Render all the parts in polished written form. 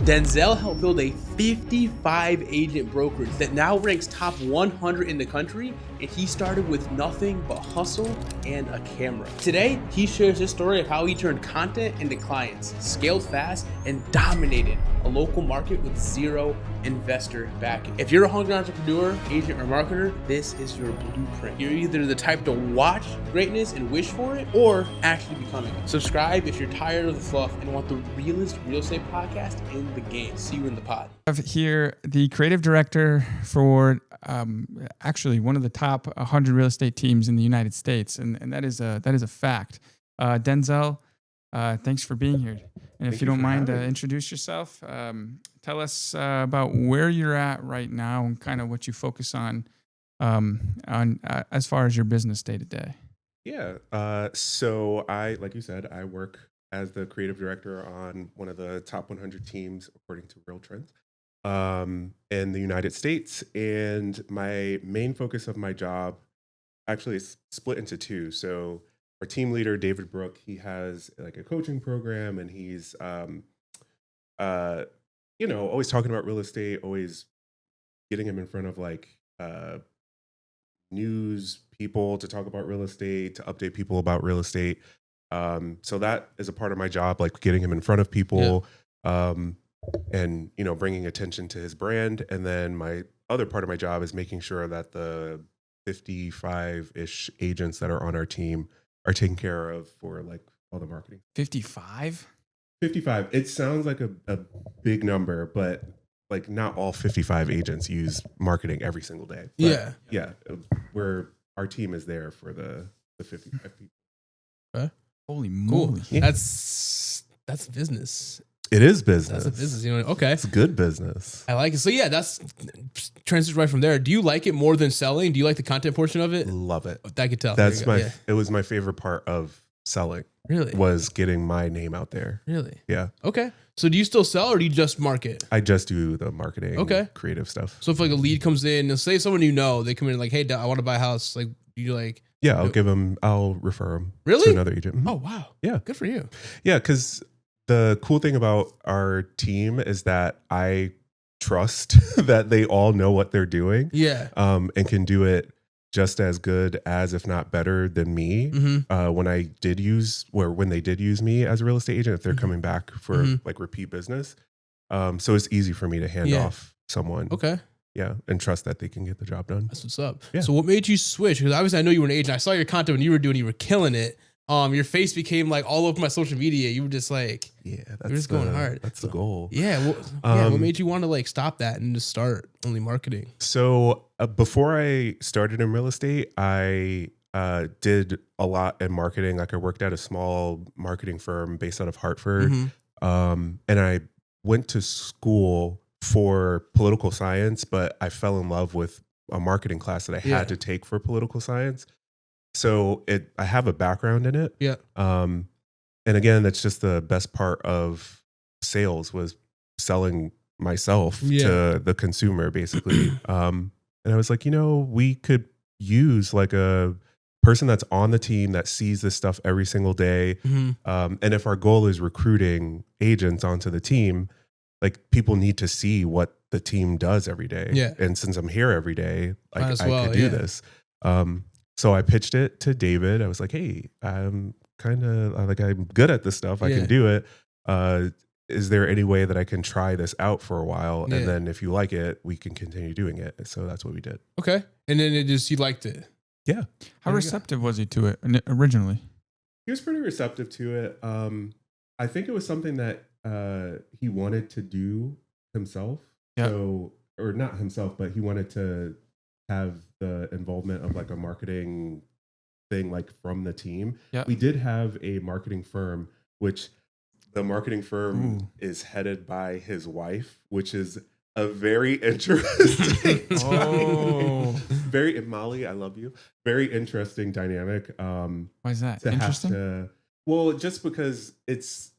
Denzell helped build a 55 agent brokerage that now ranks top 100 in the country, and he started with nothing but hustle and a camera. Today, he shares his story of how he turned content into clients, scaled fast, and dominated a local market with zero investor backing. If you're a hungry entrepreneur, agent, or marketer, this is your blueprint. You're either the type to watch greatness and wish for it, or actually becoming it. Subscribe if you're tired of the fluff and want the realest real estate podcast in the game. See you in the pod. I have here the creative director for actually one of the top 100 real estate teams in the United States, and that is a fact. Denzell, thanks for being here. And if you don't mind, introduce yourself. Tell us about where you're at right now and kind of what you focus on as far as your business day to day. Yeah. So like you said, I work as the creative director on one of the top 100 teams according to Realtors in the United States. And my main focus of my job actually is split into two. So our team leader, David Brooke, he has like a coaching program, and he's, always talking about real estate, always getting him in front of like news people to talk about real estate, to update people about real estate. So that is a part of my job, like getting him in front of people, and, bringing attention to his brand. And then my other part of my job is making sure that the 55-ish agents that are on our team are taken care of for like all the marketing. 55? 55. It sounds like a big number, but like not all 55 agents use marketing every single day. But yeah. Our team is there for the 55 people. Okay. Holy moly. Cool. That's business. It is business. That's a business. Okay. It's good business. I like it. So yeah, that's transition right from there. Do you like it more than selling? Do you like the content portion of it? Love it. I could tell. It was my favorite part of selling. Really? Was getting my name out there. Really? Yeah. Okay. So do you still sell, or do you just market? I just do the marketing, creative stuff. So if like a lead comes in, and say someone they come in like, hey, I want to buy a house. Like, you like? Yeah, I'll refer them really? to another agent. Oh, wow. Yeah. Good for you. Yeah, because the cool thing about our team is that I trust that they all know what they're doing. Yeah. And can do it just as good as, if not better than me. Mm-hmm. When they did use me as a real estate agent, if they're coming back for like repeat business. So it's easy for me to hand off someone. Okay. Yeah, and trust that they can get the job done. That's what's up. Yeah. So what made you switch? Because obviously I know you were an agent. I saw your content when you were killing it. Your face became like all over my social media. You were just like, you're just going hard. That's the goal. Yeah. What made you want to like stop that and just start only marketing? So before I started in real estate, I did a lot in marketing. Like I worked at a small marketing firm based out of Hartford. And I went to school for political science, but I fell in love with a marketing class that I had to take for political science. So I have a background in it. Yeah. And again, that's just the best part of sales, was selling myself to the consumer, basically. And I was like, we could use like a person that's on the team that sees this stuff every single day. And if our goal is recruiting agents onto the team, like people need to see what the team does every day. Yeah. And since I'm here every day, like I could do this. So I pitched it to David. I was like, hey, I'm good at this stuff. I can do it. Is there any way that I can try this out for a while? And then if you like it, we can continue doing it. So that's what we did. Okay. And then you liked it. Yeah. How receptive was he to it originally? He was pretty receptive to it. I think it was something that he wanted to do himself. Yeah. Or not himself, but he wanted to have the involvement of like a marketing thing, like from the team. Yeah. We did have a marketing firm, which the marketing firm is headed by his wife, which is a very interesting Molly, I love you. Very interesting dynamic. Why is that interesting? Just because it's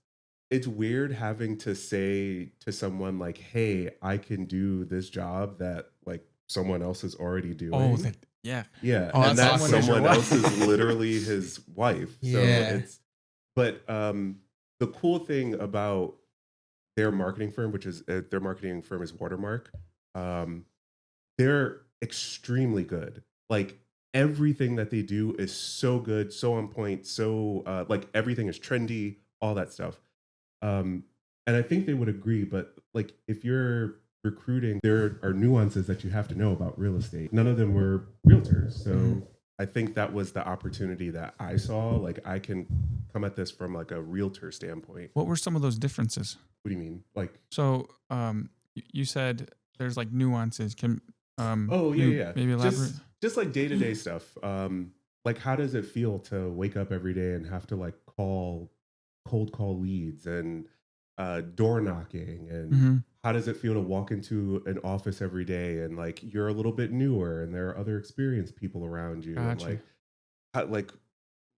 weird having to say to someone like, hey, I can do this job that like someone else is already doing. Yeah. And that someone else is literally his wife. So but the cool thing about their marketing firm, which is their marketing firm is Watermark. They're extremely good. Like everything that they do is so good, so on point, so like everything is trendy, all that stuff. And I think they would agree, but like if you're recruiting, there are nuances that you have to know about real estate. None of them were realtors. So I think that was the opportunity that I saw. Like I can come at this from like a realtor standpoint. What were some of those differences? What do you mean? Like, So you said there's like nuances. Can oh you yeah, maybe elaborate? Just like day-to-day stuff. Like how does it feel to wake up every day and have to like cold call leads and door knocking, and how does it feel to walk into an office every day and like you're a little bit newer and there are other experienced people around you, and Gotcha. like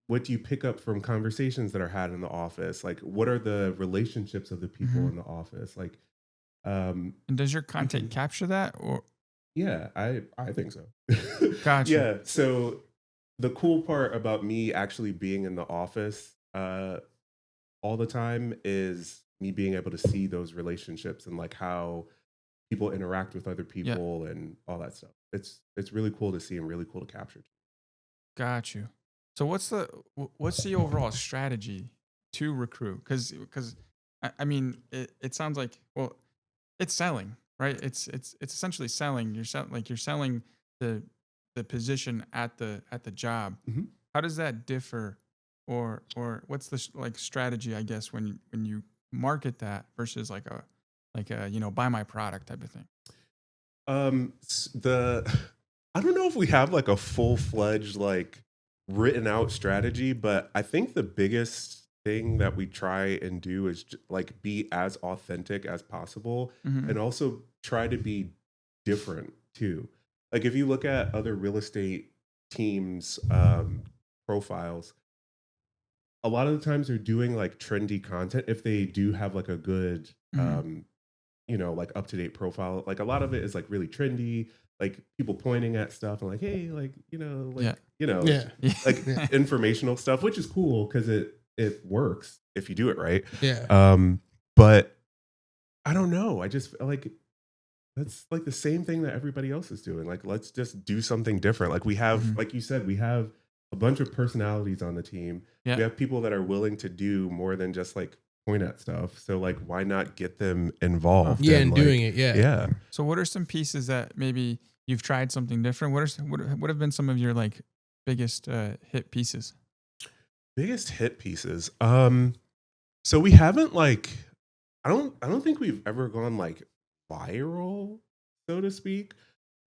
what do you pick up from conversations that are had in the office? Like what are the relationships of the people in the office? Like And does your content capture that, or yeah, I think so. Gotcha. Yeah. So the cool part about me actually being in the office all the time is me being able to see those relationships and like how people interact with other people and all that stuff. It's really cool to see and really cool to capture. Got you. So what's the overall strategy to recruit? Because I mean it sounds like, well, it's selling, right? It's essentially selling. You're selling the position at the job. How does that differ, or what's the like strategy, I guess, when you market that versus like a buy my product type of thing? I don't know if we have like a full-fledged like written out strategy, but I think the biggest thing that we try and do is like be as authentic as possible, and also try to be different too. Like if you look at other real estate teams profiles, a lot of the times they're doing like trendy content if they do have like a good like up-to-date profile. Like a lot of it is like really trendy, like people pointing at stuff and like, hey, like like informational stuff, which is cool because it works if you do it right. But I don't know, I just feel like that's like the same thing that everybody else is doing. Like let's just do something different. Like we have like you said, we have a bunch of personalities on the team. We have people that are willing to do more than just like point at stuff. So like why not get them involved and like, doing it. Yeah. So what are some pieces that maybe you've tried something different? What have been some of your like biggest hit pieces? Biggest hit pieces. So we haven't like I don't think we've ever gone like viral, so to speak.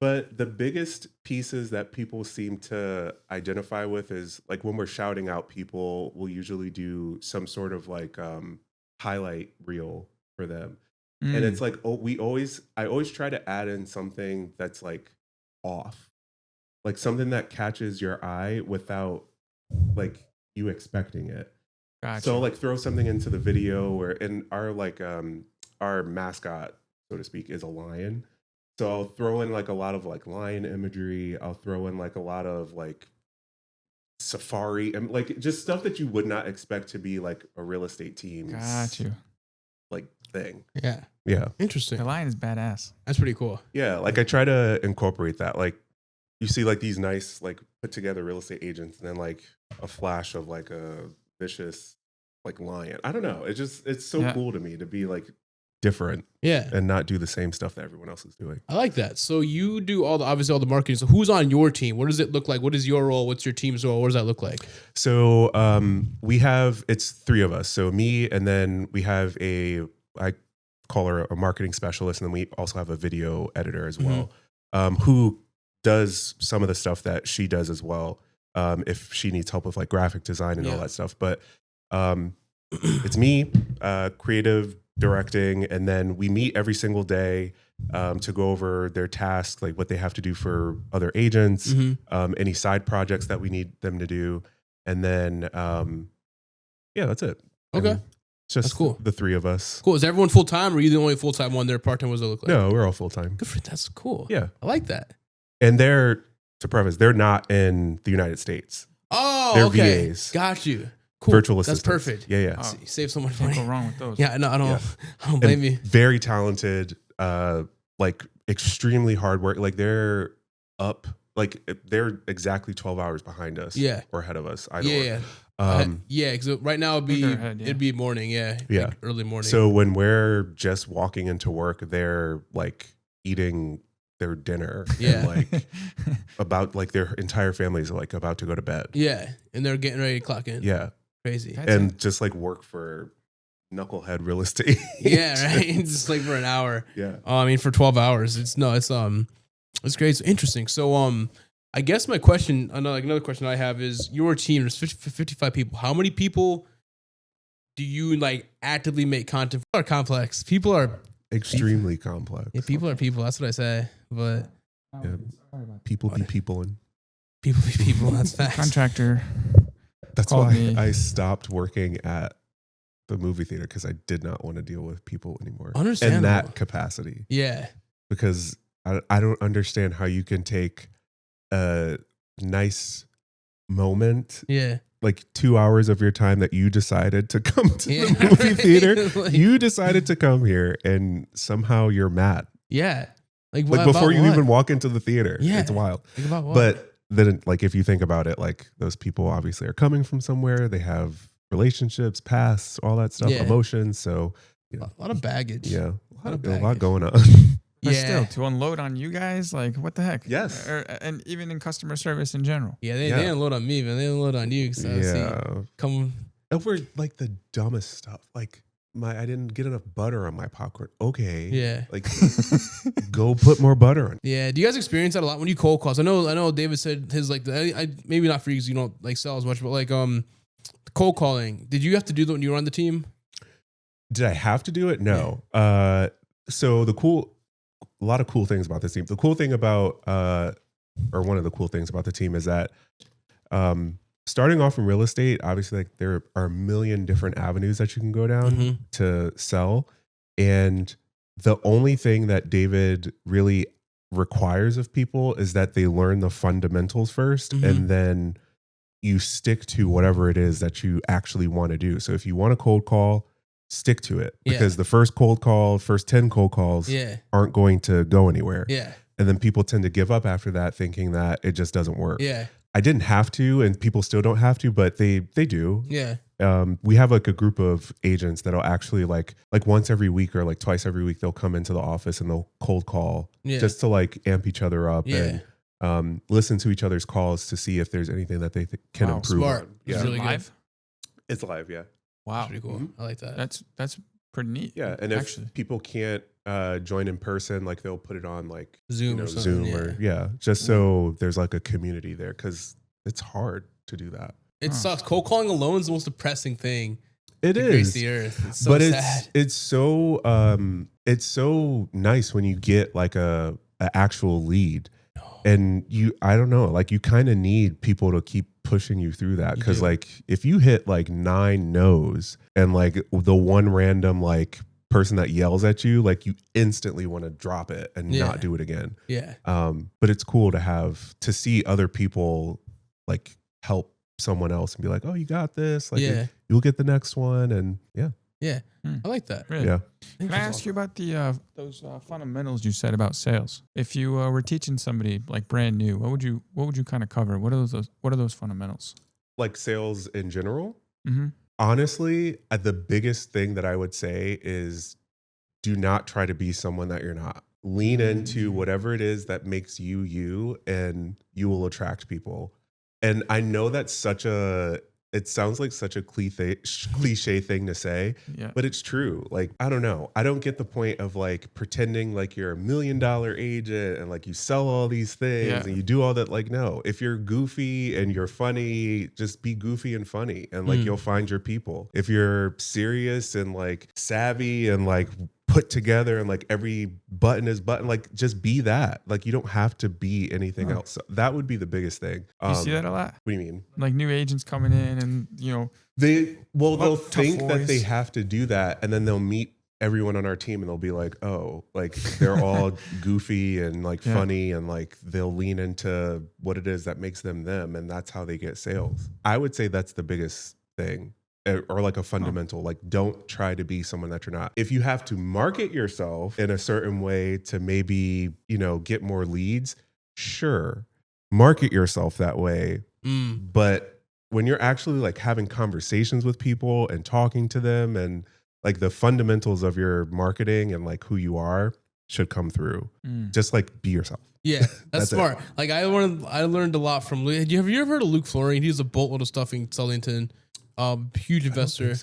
But the biggest pieces that people seem to identify with is like when we're shouting out people, we'll usually do some sort of like highlight reel for them. And it's like, I always try to add in something that's like off, like something that catches your eye without like you expecting it. Gotcha. So like throw something into the video where in our like our mascot, so to speak, is a lion. So I'll throw in like a lot of like lion imagery. I'll throw in like a lot of like safari and like just stuff that you would not expect to be like a real estate team's Got you. like thing. Yeah. Interesting. The lion is badass. That's pretty cool. Yeah, like I try to incorporate that. Like you see like these nice like put together real estate agents and then like a flash of like a vicious like lion. I don't know. It's so cool to me to be like different and not do the same stuff that everyone else is doing. I like that. So you do obviously all the marketing. So who's on your team? What does it look like? What is your role? What's your team's role? What does that look like? So it's three of us. So me, and then we have I call her a marketing specialist, and then we also have a video editor as well, who does some of the stuff that she does as well, if she needs help with like graphic design and all that stuff. But it's me, creative directing, and then we meet every single day to go over their tasks, like what they have to do for other agents, any side projects that we need them to do, and then that's it. Okay. And it's just that's cool. The three of us. Cool. Is everyone full time, or are you the only full time one there? Part time? What does it look like? No, we're all full time. Good for that's cool. Yeah, I like that. And they're not in the United States. Oh, they're okay. VAs. Got you. Cool. Virtual That's assistants. perfect. Yeah. Oh, You save so much Can't money. go wrong with those. Yeah, no, I don't. Yeah. I don't blame And you. very talented, like extremely hard work. Like they're up, like they're exactly 12 hours behind us. Yeah. Or ahead of us. Either Yeah, or. yeah. Yeah, because right now they're ahead, yeah. it'd be morning. Yeah, Yeah. like early morning. So when we're just walking into work, they're like eating their dinner. Yeah. And like about like their entire families are like about to go to bed. Yeah, and they're getting ready to clock in. Yeah. Crazy. That's And just like work for knucklehead real estate. Yeah, right. Just like for an hour. Yeah. I mean, for 12 hours. It's great. It's interesting. So I guess my question, another question I have is your team. There's 55 people. How many people do you like actively make content? People are complex. People are Extremely complex. yeah, people are people. That's what I say. But Yeah. People be people, and people be people. That's facts. Contractor. that's Called why me. I stopped working at the movie theater, because I did not want to deal with people anymore in Understandable. that capacity. Yeah. Because I don't understand how you can take a nice moment, Yeah. like 2 hours of your time that you decided to come to Yeah, the movie right. theater. Like- You decided to come here, and somehow you're mad. Yeah. Like Like what, before about you what? even walk into the theater. Yeah. It's wild. Think about what? But then, like, if you think about it, like those people obviously are coming from somewhere. They have relationships, pasts, all that stuff, Yeah. emotions. So, you know, a lot of baggage. yeah, lot of a lot baggage. going on. But Yeah. still, to unload on you guys, like what the heck? Yes. And even in customer service in general. Yeah, they Yeah. didn't load on me, man. They didn't load on you. So Yeah. come. Over like the dumbest stuff. Like I didn't get enough butter on my popcorn. Okay. Yeah. Like go put more butter on. Yeah. Do you guys experience that a lot when you cold calls? I know David said his like I maybe not for you because you don't like sell as much, but like cold calling. Did you have to do that when you were on the team? Did I have to do it? No. So a lot of cool things about this team. The cool thing about, or one of the cool things about the team is that, starting off in real estate, obviously, like there are a million different avenues that you can go down Mhm. to sell. And the only thing that David really requires of people is that they learn the fundamentals first, Mhm. and then you stick to whatever it is that you actually want to do. So if you want a cold call, stick to it, Yeah. because the first 10 cold calls Yeah. aren't going to go anywhere. Yeah. And then people tend to give up after that, thinking that it just doesn't work. Yeah. I didn't have to, and people still don't have to, but they do. Yeah. We have like a group of agents that'll actually like once every week or like twice every week, they'll come into the office and they'll cold call Yeah. just to like amp each other up Yeah. and listen to each other's calls to see if there's anything that they can Wow, improve smart. on. That's Yeah. really good. Live? It's live. Yeah. Wow. Pretty cool. Mhm. I like that. That's pretty neat. Yeah. And if actually. people can't join in person, like they'll put it on like Zoom or something, Zoom or just so there's like a community there, because it's hard to do that. It sucks. Cold calling alone is the most depressing thing. It to grace is. the earth. It's so But sad. it's so nice when you get like a actual lead, and I don't know, like you kind of need people to keep pushing you through that, You because do. like if you hit like 9 no's and like the one random like person that yells at you, like you instantly want to drop it and Yeah. not do it again. Yeah. But it's cool to see other people like help someone else and be like, oh, you got this, like Yeah. you'll get the next one. And yeah. Yeah. Hmm. I like that. Really? Yeah. Can I ask you about the those fundamentals you said about sales? If you were teaching somebody like brand new, what would you kind of cover? What are those fundamentals? Like sales in general. Mm-hmm. Honestly, the biggest thing that I would say is do not try to be someone that you're not. Lean into whatever it is that makes you you, and you will attract people. And I know that's it sounds like such a cliche thing to say, Yeah. but it's true. Like, I don't know. I don't get the point of like pretending like you're $1 million agent and like you sell all these things Yeah. and you do all that. Like, no, if you're goofy and you're funny, just be goofy and funny, and like you'll find your people. If you're serious and like savvy and like put together and like every button is button, like just be that. Like you don't have to be anything else. So that would be the biggest thing. You see that a lot? What do you mean? Like new agents coming in and, They'll tough think that they voice. have to do that, and then they'll meet everyone on our team and they'll be like, oh, like they're all goofy and like Yeah. funny, and like they'll lean into what it is that makes them them, and that's how they get sales. I would say that's the biggest thing or like a fundamental, like don't try to be someone that you're not. If you have to market yourself in a certain way to maybe, you know, get more leads, sure, market yourself that way. But when you're actually like having conversations with people and talking to them, and like the fundamentals of your marketing and like who you are should come through. Just like be yourself. Yeah, that's smart. It. Like I learned a lot from. Have you ever heard of Luke Flooring? He's a boatload of stuff in Sullyton. Huge investor.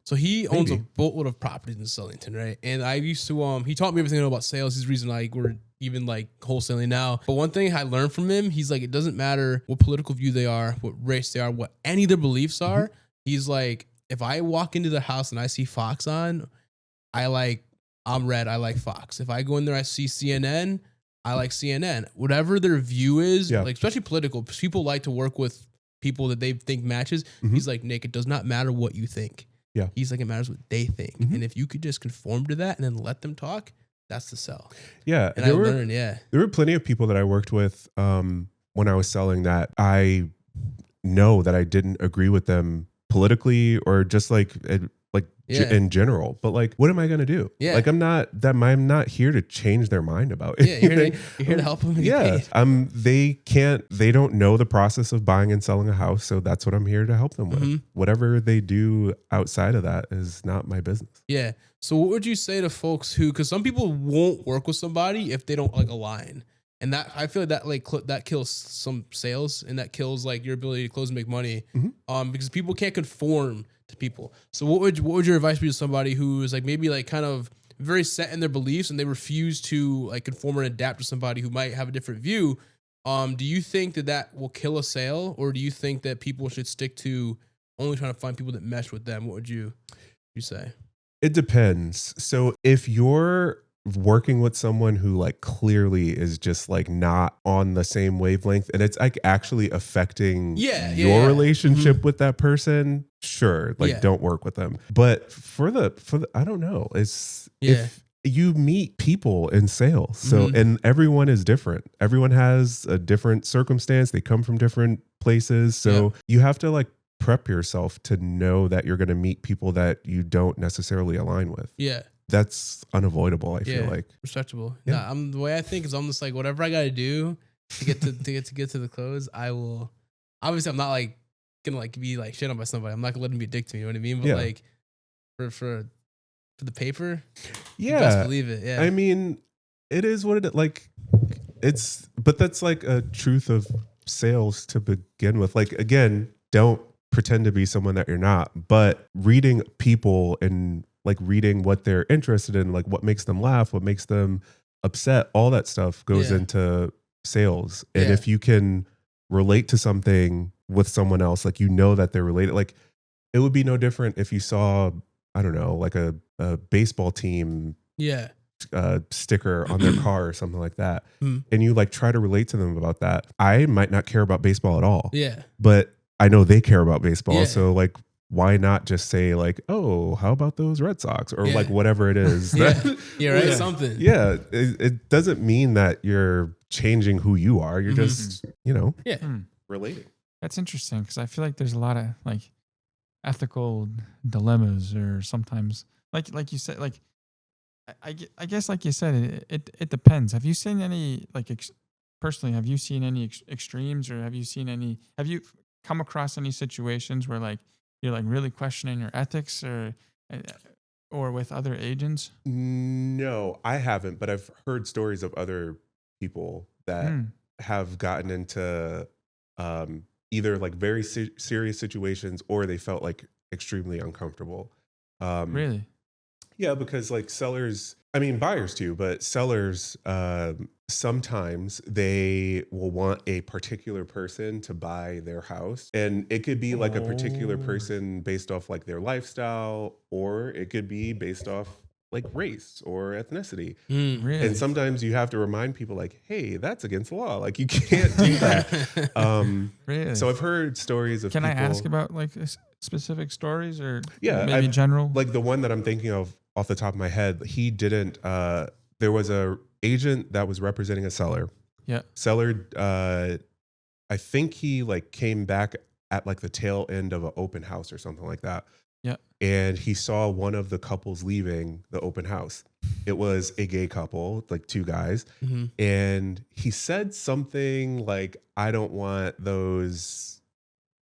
So he owns a boatload of properties in Sullyton, right? And I used to he taught me everything I know about sales. He's the reason we're even like wholesaling now. But one thing I learned from him, he's like, it doesn't matter what political view they are, what race they are, what any of their beliefs are. He's like, if I walk into the house and I see Fox on, I'm red. I like Fox. If I go in there, I see CNN, I like CNN. Whatever their view is, like especially political, people like to work with people that they think matches. He's like, Nick, it does not matter what you think. Yeah. He's like, it matters what they think. And if you could just conform to that and then let them talk, that's the sell. Yeah. And learned, there were plenty of people that I worked with when I was selling that I know that I didn't agree with them politically or just like in general, but like, what am I going to do? Yeah. Like, I'm not here to change their mind about it. Yeah. You're here to help them. They don't know the process of buying and selling a house. So that's what I'm here to help them with. Whatever they do outside of that is not my business. Yeah. So what would you say to folks because some people won't work with somebody if they don't like align. And that I feel like that kills some sales and that kills like your ability to close and make money. Because people can't conform to people. So what would your advice be to somebody who is like maybe like kind of very set in their beliefs and they refuse to like conform and adapt to somebody who might have a different view? Do you think that will kill a sale, or do you think that people should stick to only trying to find people that mesh with them? What would you say? It depends. So if you're working with someone who like clearly is just like not on the same wavelength and it's like actually affecting your relationship with that person, sure, like don't work with them. But for the I don't know, it's if you meet people in sales, so and everyone is different, everyone has a different circumstance, they come from different places, so you have to like prep yourself to know that you're going to meet people that you don't necessarily align with. That's unavoidable. I feel like respectable. Yeah, the way I think is I'm just like whatever I got to do to get to the close. I will. Obviously, I'm not like gonna like be like shit on by somebody. I'm not gonna let them be a dick to me. You know what I mean? But like for the paper, best believe it. Yeah. I mean, it is what it like. But that's like a truth of sales to begin with. Like again, don't pretend to be someone that you're not. But reading people and like reading what they're interested in, like what makes them laugh, what makes them upset, all that stuff goes into sales. And if you can relate to something with someone else, like you know that they're related, like it would be no different if you saw, I don't know, like a baseball team sticker on their car or something like that. And you like try to relate to them about that. I might not care about baseball at all. But I know they care about baseball. So like, why not just say like, oh, how about those Red Sox or like whatever it is? Something. Yeah. It doesn't mean that you're changing who you are. You're just, relating. That's interesting because I feel like there's a lot of like ethical dilemmas or sometimes like you said, like I guess like you said, it depends. Have you seen any like personally, have you seen any extremes or have you come across any situations where like you're like really questioning your ethics or with other agents? No, I haven't, but I've heard stories of other people that have gotten into either like very serious situations or they felt like extremely uncomfortable. Really? Yeah, because like buyers too, but sellers, sometimes they will want a particular person to buy their house. And it could be like a particular person based off like their lifestyle, or it could be based off like race or ethnicity. Really? And sometimes you have to remind people like, hey, that's against the law. Like you can't do that. Really? So I've heard stories of Can people, I ask about like specific stories or maybe general? Like the one that I'm thinking of off the top of my head, he didn't, there was a agent that was representing a seller. Yeah. Seller, I think he like came back at like the tail end of an open house or something like that. Yeah. And he saw one of the couples leaving the open house. It was a gay couple, like 2 guys. Mm-hmm. And he said something like, I don't want those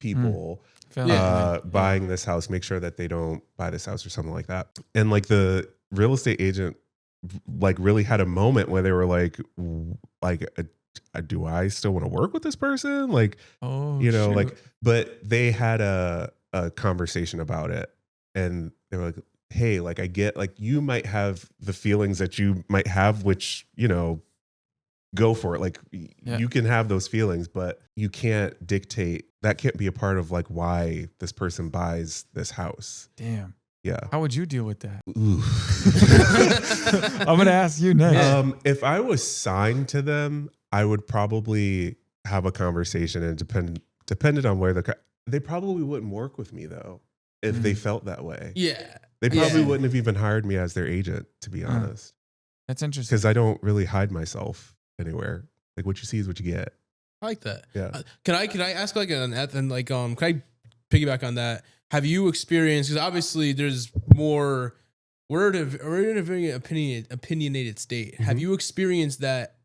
people buying this house. Make sure that they don't buy this house or something like that. And like the real estate agent like really had a moment where they were like, do I still want to work with this person? Like, like, but they had a conversation about it, and they were like, hey, like, I get, like, you might have the feelings that you might have, which, go for it. Like, you can have those feelings, but you can't dictate. That can't be a part of like why this person buys this house. Damn. Yeah. How would you deal with that? Ooh. I'm going to ask you next. If I was signed to them, I would probably have a conversation, and depended on where they probably wouldn't work with me though, if they felt that way. Yeah. They probably wouldn't have even hired me as their agent, to be honest. That's interesting. Because I don't really hide myself anywhere. Like, what you see is what you get. I like that. Yeah. Can I ask like can I piggyback on that? Have you experienced, because obviously there's more, we're in a very opinionated state. Mm-hmm. Have you experienced that,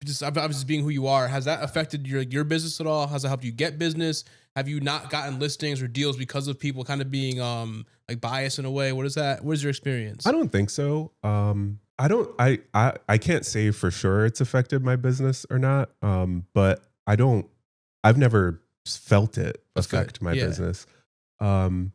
just obviously being who you are, has that affected your business at all? Has it helped you get business? Have you not gotten listings or deals because of people kind of being like biased in a way? What is your experience? I don't think so. I can't say for sure it's affected my business or not. But I've never felt it affect my business. And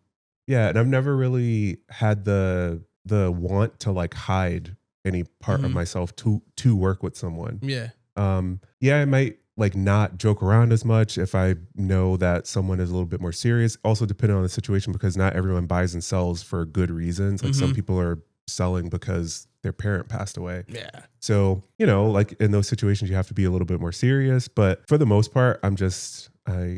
I've never really had the want to like hide any part of myself to work with someone. Yeah. I might like not joke around as much if I know that someone is a little bit more serious. Also depending on the situation, because not everyone buys and sells for good reasons. Like some people are selling because their parent passed away. Yeah. So, like in those situations, you have to be a little bit more serious. But for the most part, I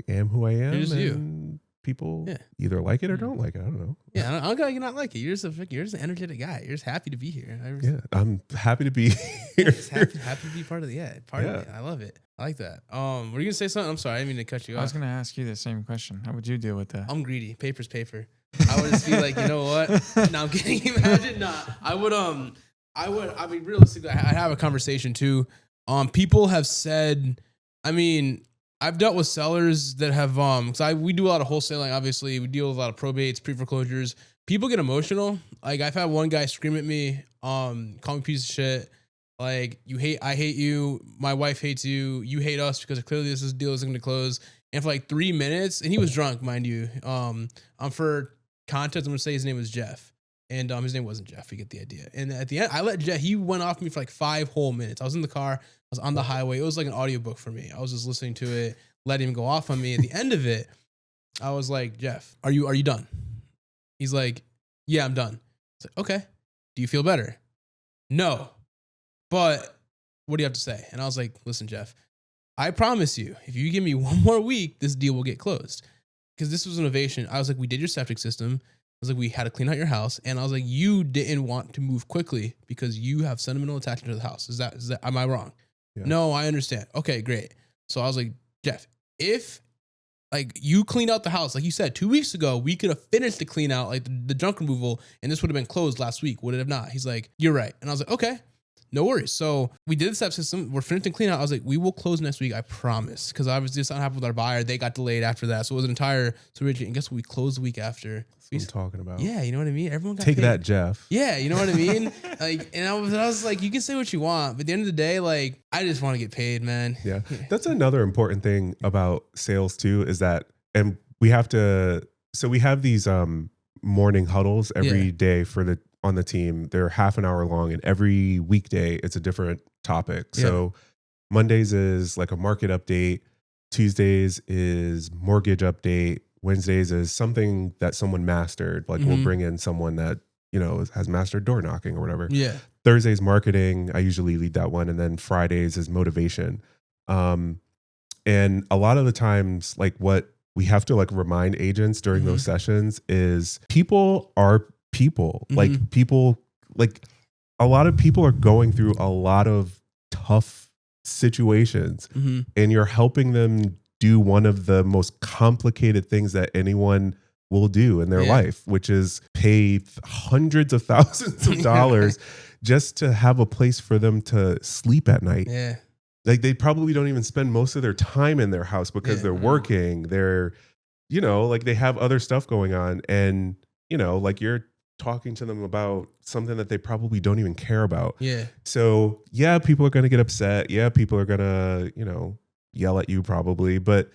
am who I am. You're just and you. People either like it or don't like it. I don't know. Yeah, I don't not like it. You're just an energetic guy. You're just happy to be here. I'm happy to be here. Just happy to be part of it. I love it. I like that. Were you gonna say something? I'm sorry, I didn't mean to cut you off. I was gonna ask you the same question. How would you deal with that? I'm greedy. Paper's paper. I would just be like, you know what? No, I'm kidding. Imagine not. I mean, realistically, I have a conversation too. People have said, I mean, I've dealt with sellers that have, because we do a lot of wholesaling, obviously. We deal with a lot of probates, pre-foreclosures. People get emotional. Like, I've had one guy scream at me, call me a piece of shit. Like, I hate you. My wife hates you. You hate us because clearly this deal isn't going to close. And for like 3 minutes, and he was drunk, mind you. For context, I'm going to say his name was Jeff. And his name wasn't Jeff. You get the idea. And at the end, I let Jeff, he went off me for like 5 whole minutes. I was in the car. I was on the highway. It was like an audiobook for me. I was just listening to it, letting him go off on me. At the end of it, I was like, Jeff, are you done? He's like, yeah, I'm done. I was like, okay. Do you feel better? No. But what do you have to say? And I was like, listen, Jeff, I promise you, if you give me 1 more week, this deal will get closed. Because this was innovation. I was like, we did your septic system. I was like, we had to clean out your house. And I was like, you didn't want to move quickly because you have sentimental attachment to the house. Is that, am I wrong? Yeah. No, I understand. Okay, great. So I was like, Jeff, if like you cleaned out the house, like you said, 2 weeks ago, we could have finished the clean out, like the junk removal, and this would have been closed last week. Would it have not? He's like, you're right. And I was like, okay, no worries. So we did the step system. We're finished the clean out. I was like, we will close next week. I promise. Because obviously this happened with our buyer. They got delayed after that. So it was an entire situation. And guess what? We closed the week after. That's what I'm talking about. Yeah, you know what I mean? Everyone got Take paid. that, Jeff. Yeah, you know what I mean? Like, and I was like, you can say what you want, but at the end of the day, like, I just want to get paid, man. Yeah. That's another important thing about sales too, is that, and we have to, so we have these morning huddles every day on the team. They're half an hour long, and every weekday it's a different topic. Yeah. So Mondays is like a market update. Tuesdays is mortgage update. Wednesdays is something that someone mastered. Like we'll bring in someone that, has mastered door knocking or whatever. Yeah. Thursdays marketing. I usually lead that one. And then Fridays is motivation. And a lot of the times, like what we have to like remind agents during those sessions is people are people. Like people, like a lot of people are going through a lot of tough situations, and you're helping them do one of the most complicated things that anyone will do in their life, which is pay hundreds of thousands of dollars just to have a place for them to sleep at night. Yeah. Like they probably don't even spend most of their time in their house because they're working. They're, you know, like they have other stuff going on. And, you know, like you're talking to them about something that they probably don't even care about. Yeah. So yeah, people are going to get upset. Yeah, people are going to, you know, yell at you probably, but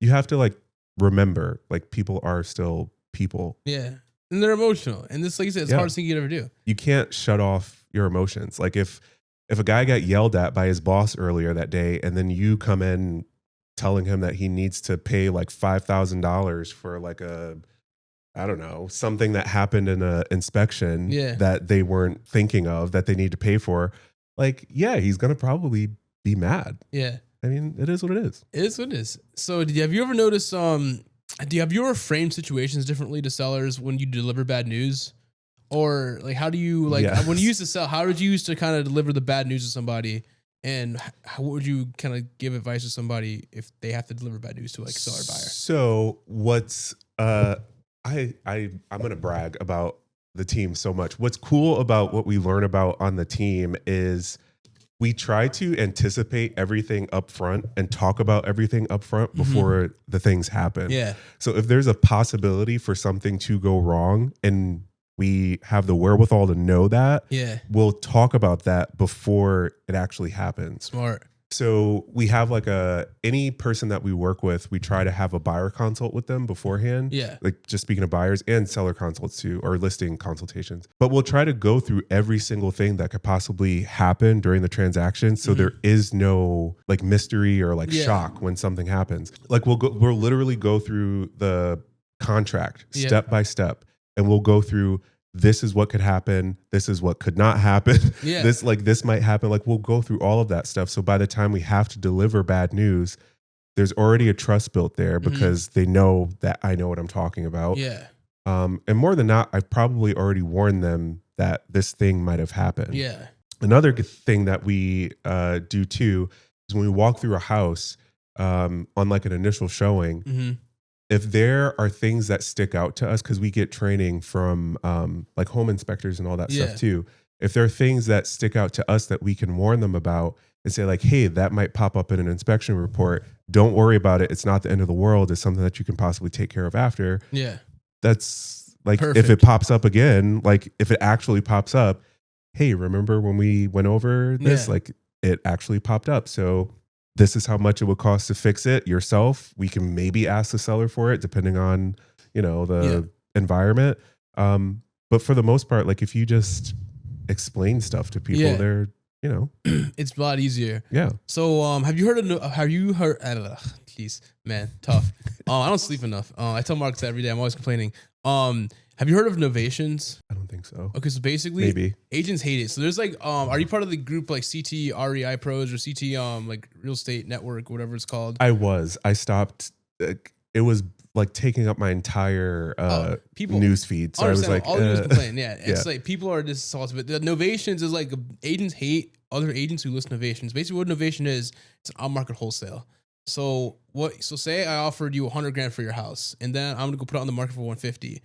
you have to like remember, like people are still people. Yeah. And they're emotional. And this, like you said, it's the hardest thing you could ever do. You can't shut off your emotions. Like if a guy got yelled at by his boss earlier that day, and then you come in telling him that he needs to pay like $5,000 for like a, I don't know, something that happened in an inspection that they weren't thinking of that they need to pay for, like, yeah, he's going to probably be mad. Yeah. I mean, it is what it is. It is what it is. So have you ever noticed, have you ever framed situations differently to sellers when you deliver bad news? Or like, how do you like when you used to sell, how did you used to kind of deliver the bad news to somebody? And how would you kind of give advice to somebody if they have to deliver bad news to like a seller buyer? So what's, I'm going to brag about the team so much. What's cool about what we learn about on the team is we try to anticipate everything up front and talk about everything up front before the things happen. Yeah. So if there's a possibility for something to go wrong and we have the wherewithal to know that, we'll talk about that before it actually happens. Smart. So we have like any person that we work with, we try to have a buyer consult with them beforehand. Yeah. Like just speaking of buyers and seller consults too, or listing consultations. But we'll try to go through every single thing that could possibly happen during the transaction. So there is no like mystery or like shock when something happens. Like we'll literally go through the contract step by step, and we'll go through, this is what could happen. This is what could not happen. Yeah. This might happen. Like we'll go through all of that stuff. So by the time we have to deliver bad news, there's already a trust built there because they know that I know what I'm talking about. Yeah. And more than that, I've probably already warned them that this thing might have happened. Yeah. Another thing that we do too is when we walk through a house on like an initial showing, if there are things that stick out to us, because we get training from like home inspectors and all that stuff too. If there are things that stick out to us that we can warn them about and say like, hey, that might pop up in an inspection report. Don't worry about it. It's not the end of the world. It's something that you can possibly take care of after. Yeah. That's like, Perfect. if it pops up again, like if it actually pops up, hey, remember when we went over this? Like it actually popped up. So this is how much it would cost to fix it yourself. We can maybe ask the seller for it depending on, you know, the environment. But for the most part, like if you just explain stuff to people, they're, you know, it's a lot easier. Yeah. So, have you heard, please, man, tough. I don't sleep enough. I tell Marcus that every day. I'm always complaining. Have you heard of novations? I don't think so. Okay, so basically, Maybe agents hate it. So there's like, are you part of the group like CT REI Pros or CT like Real Estate Network, whatever it's called? I stopped. It was like taking up my entire people news feed. So I was like, all the news complain. Yeah, it's like people are just salty. But the novations is like agents hate other agents who list novations. Basically, what novation is, it's an on-market wholesale. So say I offered you $100,000 for your house, and then I'm gonna go put it on the market for $150,000.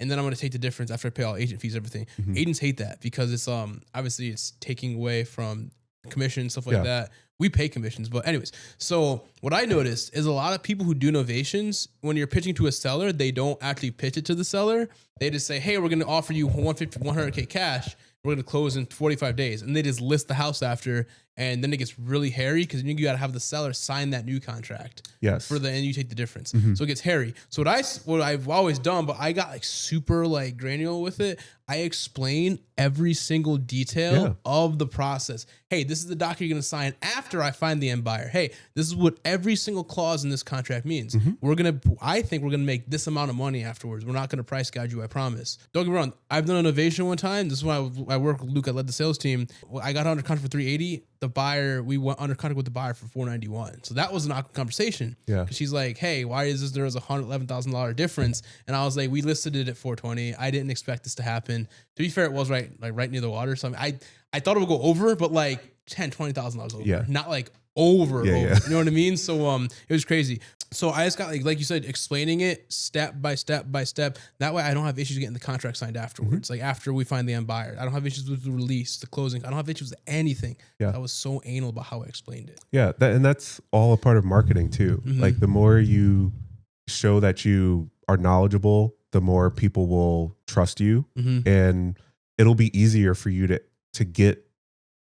And then I'm going to take the difference after I pay all agent fees, everything. Agents hate that because it's obviously it's taking away from commission, stuff like that. We pay commissions, but anyways. So what I noticed is a lot of people who do novations, when you're pitching to a seller, they don't actually pitch it to the seller. They just say, hey, we're going to offer you $100K cash. We're going to close in 45 days. And they just list the house after. And then it gets really hairy because you got to have the seller sign that new contract. Yes. And you take the difference. So it gets hairy. So what I've always done, but I got like super like granular with it. I explain every single detail of the process. Hey, this is the document you're going to sign after I find the end buyer. Hey, this is what every single clause in this contract means. I think we're going to make this amount of money afterwards. We're not going to price gouge you, I promise. Don't get me wrong. I've done a novation one time. This is when I work with Luke. I led the sales team. I got under contract for $380. The buyer, we went under contract with the buyer for $491. So that was an awkward conversation. Yeah. Because she's like, hey, why is this? There was a $111,000 difference. And I was like, we listed it at $420. I didn't expect this to happen. To be fair, it was right near the water. So I thought it would go over, but like $10,000, $20,000 over. Yeah. Not like over. Yeah, over. yeah. You know what I mean? So it was crazy. So I just got like you said, explaining it step by step by step. That way I don't have issues getting the contract signed afterwards. Like after we find the end buyer, I don't have issues with the release, the closing. I don't have issues with anything. Yeah. I was so anal about how I explained it. Yeah, and that's all a part of marketing too. Mhm. Like the more you show that you are knowledgeable, the more people will trust you, Mm-hmm. and it'll be easier for you to get.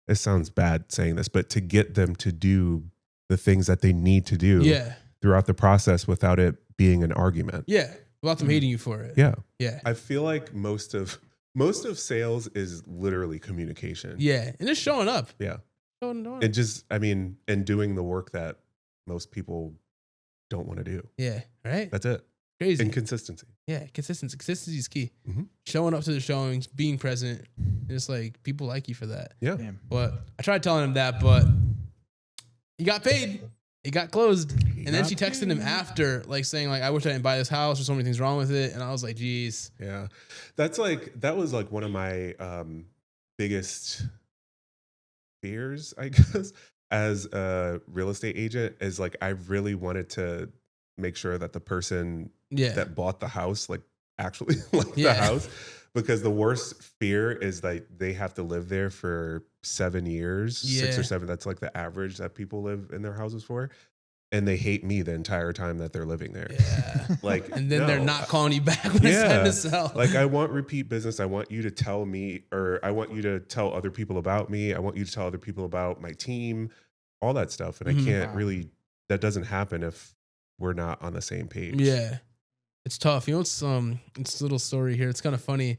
It sounds bad saying this, but to get them to do the things that they need to do Yeah. throughout the process without it being an argument. Yeah. Without them hating you for it. Yeah. Yeah. I feel like most of sales is literally communication. Yeah. And just showing up. Yeah. Showing up. And just, I mean, and doing the work that most people don't want to do. Yeah. Right? That's it. Crazy. And consistency. Yeah. Consistency. Consistency is key. Mhm. Showing up to the showings, being present. It's like people like you for that. Yeah. Damn. But I tried telling him that, but he got paid. It got closed. And then got she texted him after, like saying, like, I wish I didn't buy this house. There's so many things wrong with it. And I was like, geez. Yeah. That was like one of my biggest fears, I guess, as a real estate agent, is like I really wanted to make sure that the person Yeah. that bought the house like actually liked Yeah. the house, because the worst fear is like they have to live there for 7 years, 6 Yeah. or 7. That's like the average that people live in their houses for. And they hate me the entire time that they're living there. Yeah. Like, And then they're no. not calling you back when it's time to sell. Like I want repeat business. I want you to tell me, or I want you to tell other people about me. I want you to tell other people about my team, all that stuff. And Mhm. I can't Wow. really, that doesn't happen if we're not on the same page. Yeah. It's tough. You know, it's a little story here. It's kind of funny.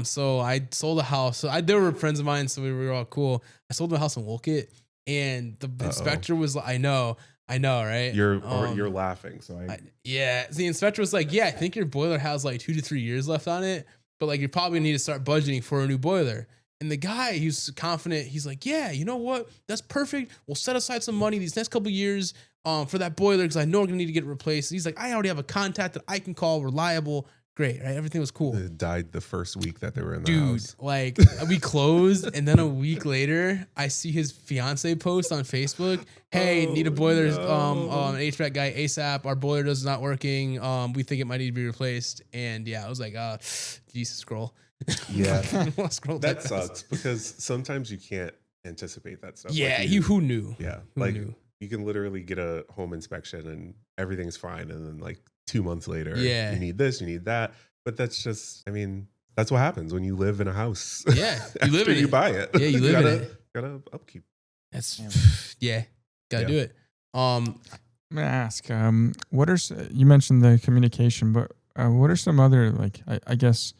So I sold a house. So they were friends of mine, so we were all cool. I sold the house in Wolcott, and the inspector was like, I know, right? You're laughing. So yeah. The inspector was like, yeah, I think your boiler has like 2 to 3 years left on it, but like you probably need to start budgeting for a new boiler. And the guy, he's confident. He's like, yeah, you know what? That's perfect. We'll set aside some money these next couple years for that boiler because I know we're gonna need to get it replaced. He's like, I already have a contact that I can call, reliable. Great, right? Everything was cool. it died the first week that they were in the Dude, house. like we closed, and then a week later, I see his fiance post on Facebook. Hey, need a boiler, an HVAC guy ASAP. Our boiler is not working. We think it might need to be replaced. And yeah, I was like, Jesus, scroll. Yeah. Scroll That fast. sucks because sometimes you can't anticipate that stuff. Yeah, Like who knew? yeah. Who Like knew? you can literally get a home inspection and everything's fine. And then like 2 months later, Yeah. you need this, you need that. But that's just, I mean, that's what happens when you live in a house. Yeah, you live After in you it. buy it. Yeah, you live in gotta, it. Gotta upkeep. That's Yeah. gotta Yeah. do it. I'm gonna ask, what are you mentioned the communication, but what are some other like I guess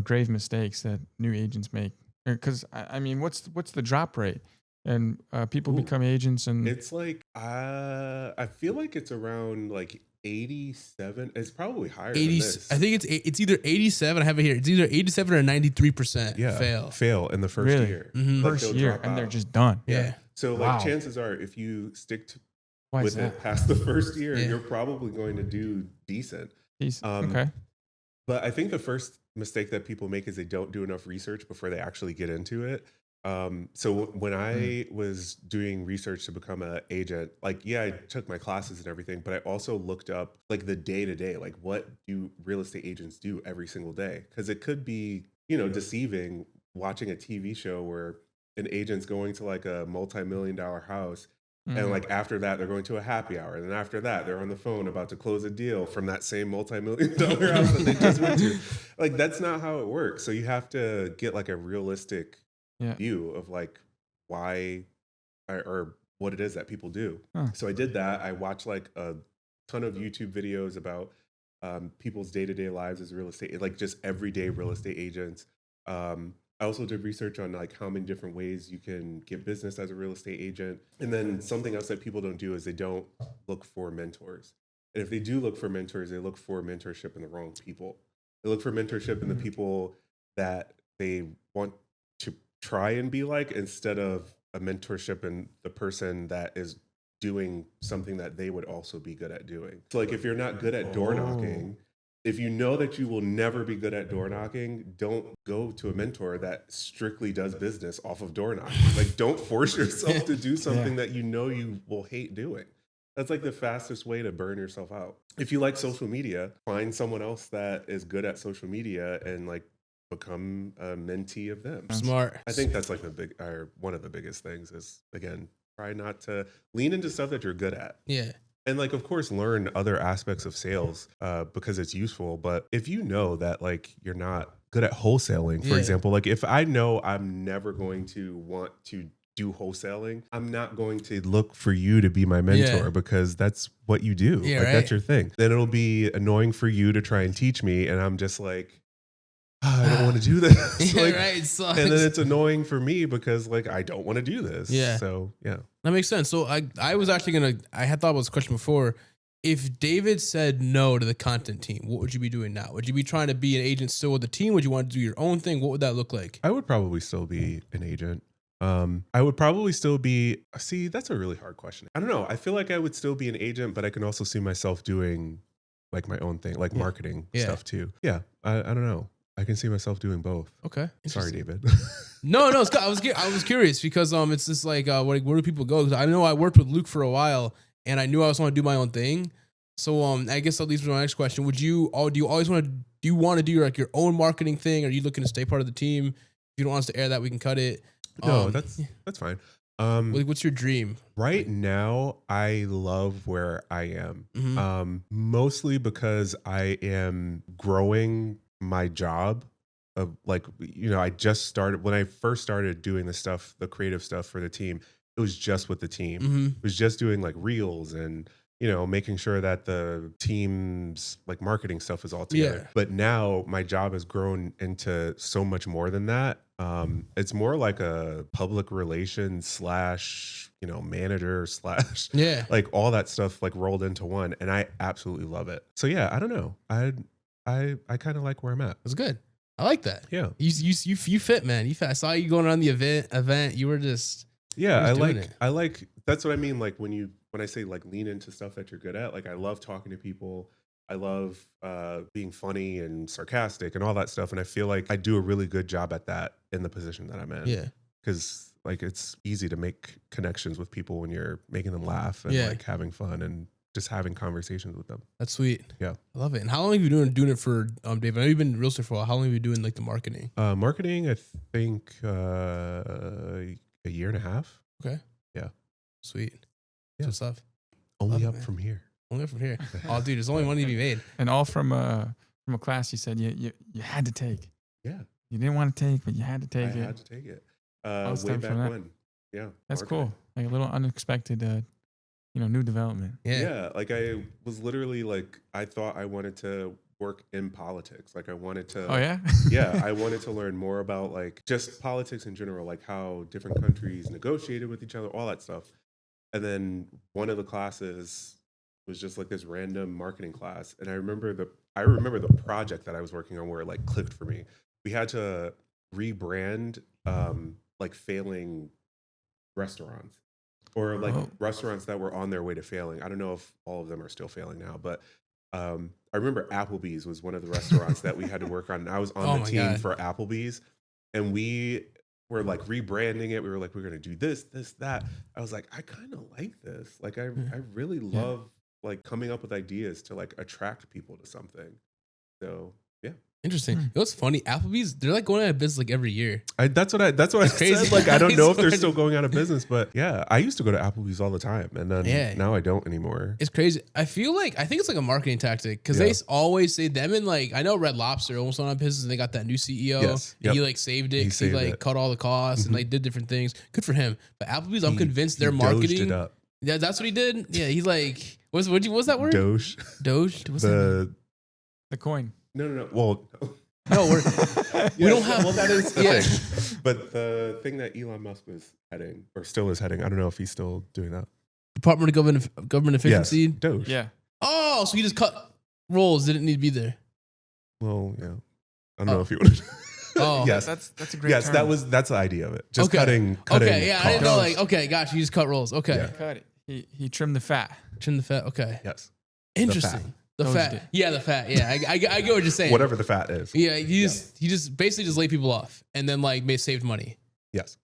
grave mistakes that new agents make? Because I mean, what's the drop rate? And people Ooh. become agents, and It's like, I feel like it's around like 87. It's probably higher 80. than this. I think it's either 87. I have it here. It's either 87 or 93% yeah, fail. in the first Really? year. Mhm. Like, first they'll year, drop and they're out. just done. Yeah. So like Wow. chances are, if you stick Why is with that? it past the first year, Yeah. you're probably going to do decent. Okay. But I think the first mistake that people make is they don't do enough research before they actually get into it. So when I was doing research to become an agent, like, yeah, I took my classes and everything, but I also looked up like the day to day, like what do real estate agents do every single day? Because it could be, deceiving watching a TV show where an agent's going to like a multi-million-dollar house. And like after that, they're going to a happy hour. And then after that, they're on the phone about to close a deal from that same multi-million-dollar house that they just went to. Like, that's not how it works. So you have to get like a realistic Yeah. view of like why or what it is that people do. Huh. So I did that. I watched like a ton of YouTube videos about people's day-to-day lives as real estate, like just everyday real estate agents. I also did research on like how many different ways you can get business as a real estate agent. And then something else that people don't do is they don't look for mentors. And if they do look for mentors, they look for mentorship in the wrong people. They look for mentorship in the people that they want to try and be like, instead of a mentorship in the person that is doing something that they would also be good at doing. So like if you're not good at door knocking, if you know that you will never be good at door knocking, don't go to a mentor that strictly does business off of door knocking. Like, don't force yourself to do something that you know you will hate doing. That's like the fastest way to burn yourself out. If you like social media, find someone else that is good at social media and like become a mentee of them. Smart. I think that's like one of the biggest things is, again, try not to lean into stuff that you're good at. Yeah. And like, of course, learn other aspects of sales because it's useful. But if you know that like you're not good at wholesaling, for example, like if I know I'm never going to want to do wholesaling, I'm not going to look for you to be my mentor because that's what you do. Yeah, like right. that's your thing. Then it'll be annoying for you to try and teach me. And I'm just like, I don't want to do this. Yeah, like, right. It sucks. and then it's annoying for me because like I don't want to do this. Yeah. So yeah. That makes sense. So I was actually I had thought about this question before. If David said no to the content team, what would you be doing now? Would you be trying to be an agent still with the team? Would you want to do your own thing? What would that look like? I would probably still be an agent. I would probably still be, see, that's a really hard question. I don't know. I feel like I would still be an agent, but I can also see myself doing like my own thing, like marketing stuff too. Yeah. I don't know. I can see myself doing both. Okay. Sorry, David. No, it's I was curious because it's just like where do people go? Because I know I worked with Luke for a while, and I knew I was want to do my own thing. So I guess that leads me to my next question. Do you always want to do your own marketing thing? Or are you looking to stay part of the team? If you don't want us to air that, we can cut it. No, that's fine. What's your dream? Right now, I love where I am. Mm-hmm. Mostly because I am growing my job. Of like, I just started when I first started doing the creative stuff for the team. It was just with the team. Mm-hmm. It was just doing like reels and making sure that the team's like marketing stuff is all together. Yeah. But now my job has grown into so much more than that. It's more like a public relations / manager / like all that stuff like rolled into one, and I absolutely love it. So yeah, I don't know. I kind of like where I'm at. That's good. I like that. Yeah. You fit, man. You fit. I saw you going around the event. You were just I doing it. like that's what I mean. Like when I say like lean into stuff that you're good at, like I love talking to people. I love being funny and sarcastic and all that stuff. And I feel like I do a really good job at that in the position that I'm in. Yeah. Because like it's easy to make connections with people when you're making them laugh and like having fun and just having conversations with them. That's sweet. Yeah. I love it. And how long have you been doing it for, Dave? I know you've been in real estate for a while. How long have you been doing like the marketing? Marketing, I think a year and a half. Okay. Yeah. Sweet. Yeah. Good stuff. Only Love up it, man. from here. Only up from here. Oh, dude, there's only money to be made. And all from a class you said you had to take. Yeah. You didn't want to take, but you had to take it. I had to take it. Awesome Way for back that. when. Yeah. That's marketing. cool. Like a little unexpected, new development. Yeah. Like I was literally like, I thought I wanted to work in politics. Like I wanted to. Oh yeah. Yeah, I wanted to learn more about like just politics in general, like how different countries negotiated with each other, all that stuff. And then one of the classes was just like this random marketing class, and I remember the project that I was working on where it like clicked for me. We had to rebrand like failing restaurants or like restaurants that were on their way to failing. I don't know if all of them are still failing now, but I remember Applebee's was one of the restaurants that we had to work on. And I was on the team for Applebee's, and we were like rebranding it. We were like, we're going to do this, that. I was like, I kind of like this. Like, I really love like coming up with ideas to like attract people to something. So yeah. Interesting. You know what's funny? Applebee's, they're like going out of business like every year. That's what I crazy. said. Like, I don't know if they're still going out of business, but yeah, I used to go to Applebee's all the time, and then now I don't anymore. It's crazy. I think it's like a marketing tactic because they always say them, and like I know Red Lobster almost went out of business, and they got that new CEO. Yes. And he like saved it. He like cut all the costs and like did different things. Good for him. But Applebee's, I'm convinced their marketing. It up. Yeah, that's what he did. Yeah, he's like, what's that word? Doge. What's that mean? The coin. No. Well. No, we don't have. Well, that is the thing. But the thing that Elon Musk was heading, or still is heading, I don't know if he's still doing that. Department of Government Efficiency. Yes, Doge. Yeah. Oh, so he just cut roles. Didn't need to be there. Well, yeah. I don't know if you want to. Oh, yes, that's a great. Yes, term. that's the idea of it. Just okay. cutting. Okay, yeah, costs. I didn't know. Like, okay, gosh, you just cut roles. Okay, Yeah. Cut it. He trimmed the fat. Trim the fat. Okay, Yes. interesting. The Those fat. did. Yeah, the fat. Yeah, I get what you're saying. Whatever the fat is. Yeah, he just basically just laid people off and then like saved money. Yes.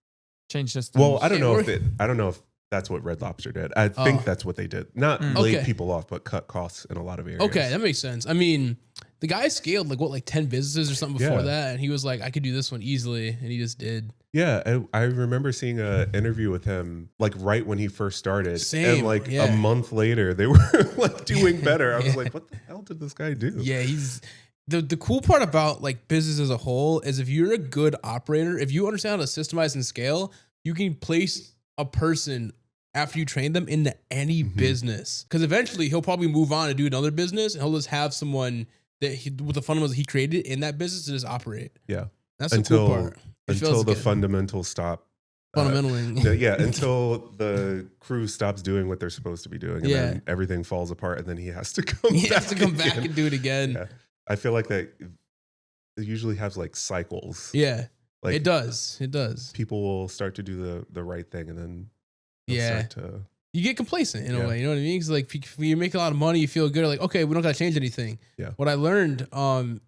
Change systems. Well, I don't know It if that's what Red Lobster did. I think that's what they did. Not lay people off, but cut costs in a lot of areas. Okay, that makes sense. I mean, the guy scaled like 10 businesses or something before that, and he was like, I could do this one easily, and he just did. Yeah, I remember seeing an interview with him like right when he first started, Same, and like yeah. a month later they were like doing better. I was like, what the hell did this guy do? Yeah, he's the cool part about like business as a whole is if you're a good operator, if you understand how to systemize and scale, you can place a person after you train them into any business. Because eventually he'll probably move on to do another business, and he'll just have someone that with the fundamentals he created in that business to just operate. Yeah, that's the cool part. Until the fundamentals stop. Fundamental. Yeah, until the crew stops doing what they're supposed to be doing, and then everything falls apart, and then he has to come. He has to come back and do it again. Yeah. I feel like that it usually has like cycles. Yeah, like it does. It does. People will start to do the right thing, and then start to. You get complacent in a way, you know what I mean? Because like when you make a lot of money, you feel good. Like, okay, we don't got to change anything. Yeah. What I learned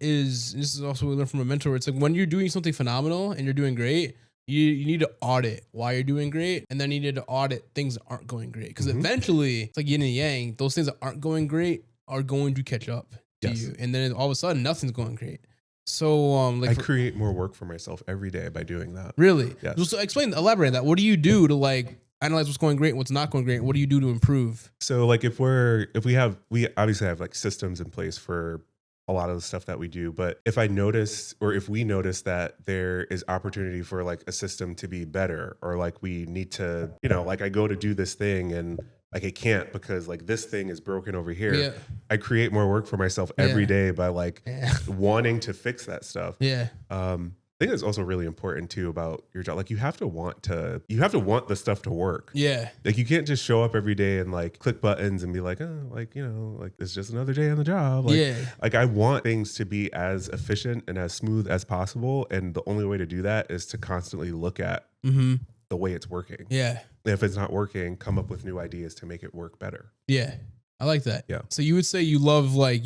is, and this is also what we learned from a mentor. It's like when you're doing something phenomenal and you're doing great, you need to audit why you're doing great, and then you need to audit things that aren't going great. Because eventually, it's like yin and yang. Those things that aren't going great are going to catch up to you, and then all of a sudden, nothing's going great. So, like, I create more work for myself every day by doing that. Really? Yes. So elaborate on that. What do you do to like analyze what's going great and what's not going great? What do you do to improve? So like we obviously have like systems in place for a lot of the stuff that we do, but if we notice that there is opportunity for like a system to be better, or like we need to, like I go to do this thing and like I can't because like this thing is broken over here. Yeah. I create more work for myself every day by like wanting to fix that stuff. Yeah. I think it's also really important too about your job. Like you have to want the stuff to work. Yeah. Like you can't just show up every day and like click buttons and be like, oh, like, like it's just another day on the job. Like, like I want things to be as efficient and as smooth as possible. And the only way to do that is to constantly look at the way it's working. Yeah. If it's not working, come up with new ideas to make it work better. Yeah. I like that. Yeah. So you would say you love the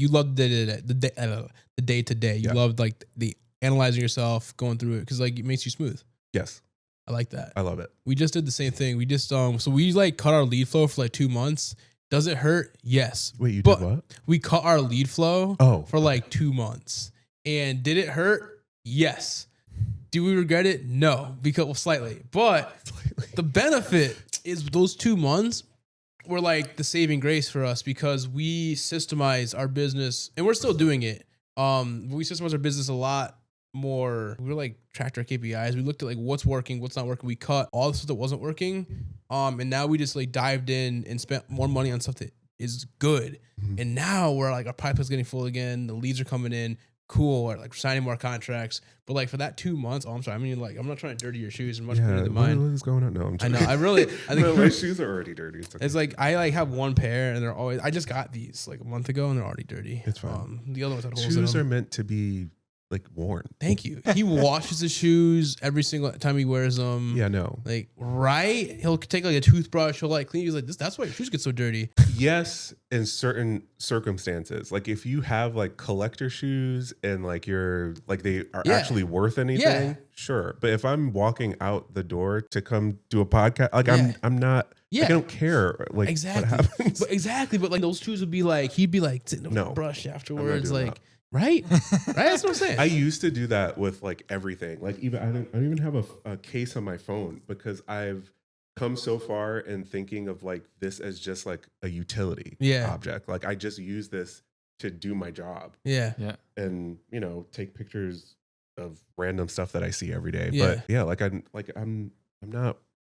day to day. You love like the analyzing yourself, going through it, because like it makes you smooth. Yes. I like that. I love it. We just did the same thing. We just so we like cut our lead flow for like 2 months. Does it hurt? Yes. Wait, you did what? We cut our lead flow for like 2 months. And did it hurt? Yes. Do we regret it? No, because slightly. But the benefit is those 2 months were like the saving grace for us, because we systemized our business, and we're still doing it. We systemized our business a lot more. We were like tracked our KPIs. We looked at like what's working, what's not working. We cut all the stuff that wasn't working. And now we just like dived in and spent more money on stuff that is good. And now we're like, our pipeline's getting full again. The leads are coming in. Cool. Or like we're signing more contracts. But like for that 2 months, I'm sorry. I mean, like, I'm not trying to dirty your shoes. Much better than mine. What is going on? No, I'm I know. I think my shoes are already dirty. It's like I like have one pair and they're always. I just got these like a month ago and they're already dirty. It's fine. The other ones had holes in them. Shoes are meant to be like worn. Thank you. He washes his shoes every single time he wears them. Yeah, no. Like, right? He'll take like a toothbrush. He'll like clean. He's like, that's why your shoes get so dirty. Yes, in certain circumstances. Like if you have like collector shoes and like you're like they are actually worth anything, sure. But if I'm walking out the door to come do a podcast, like I'm not. Yeah. I don't care. Like exactly. What happens. But like those shoes would be like, he'd be like sitting on the brush afterwards. Like, that. Right? That's what I'm saying. I used to do that with like everything. Like even I don't even have a case on my phone, because I've come so far in thinking of like this as just like a utility object. Like I just use this to do my job. Yeah. Yeah. And take pictures of random stuff that I see every day. Yeah. But yeah, I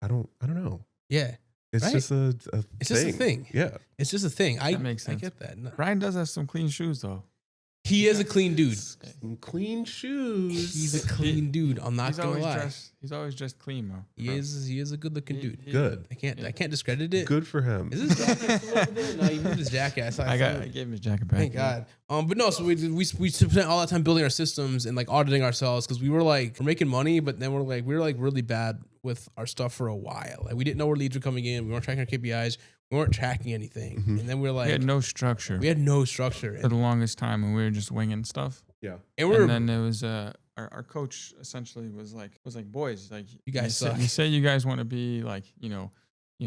don't know. Yeah. It's just a it's just a thing. Yeah. It's just a thing. That makes sense. I get that. No. Ryan does have some clean shoes though. He is a clean dude. Some clean shoes. He's a clean dude. I'm not gonna lie. He's always dressed clean, bro. He is a good looking dude. Good. I can't discredit it. Good for him. Is his jacket still over there? No, he moved his jacket. I gave him his jacket back. Thank God. But no, so we spent all that time building our systems and like auditing ourselves, because we were making money, but then we were really bad with our stuff for a while. Like we didn't know where leads were coming in. We weren't tracking our KPIs. We weren't tracking anything. Mhm. And then we were like, We had no structure we had no structure. for the longest time, and we were just winging stuff. Yeah. And we were, And then it was our coach essentially was like, boys, like You guys suck. You say you guys want to be like,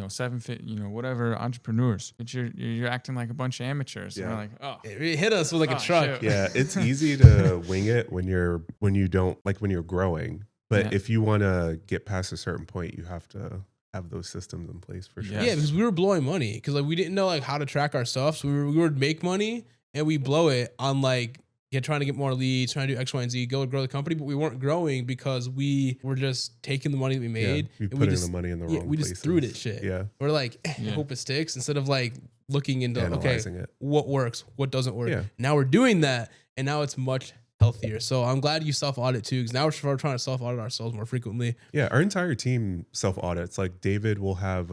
7 fit, whatever entrepreneurs, but you're acting like a bunch of amateurs. And Yeah. we're like, oh, it hit us with like a Oh, truck. shit. Yeah, it's easy to wing it when you're growing. But Yeah. if you want to get past a certain point, you have to have those systems in place for sure. Yes. Yeah, because we were blowing money because like we didn't know like how to track our stuff. So we would make money and we blow it on like trying to get more leads, trying to do X, Y, and Z, grow the company, but we weren't growing because we were just taking the money that we made. You and put we the money in the wrong we places. just threw it at shit. Yeah, We're like, Yeah. hope it sticks instead of like looking into analyzing it. what works, what doesn't work. Yeah. Now we're doing that, and now it's much healthier. So I'm glad you self audit too, because now we're trying to self audit ourselves more frequently. Yeah, our entire team self audits. Like David will have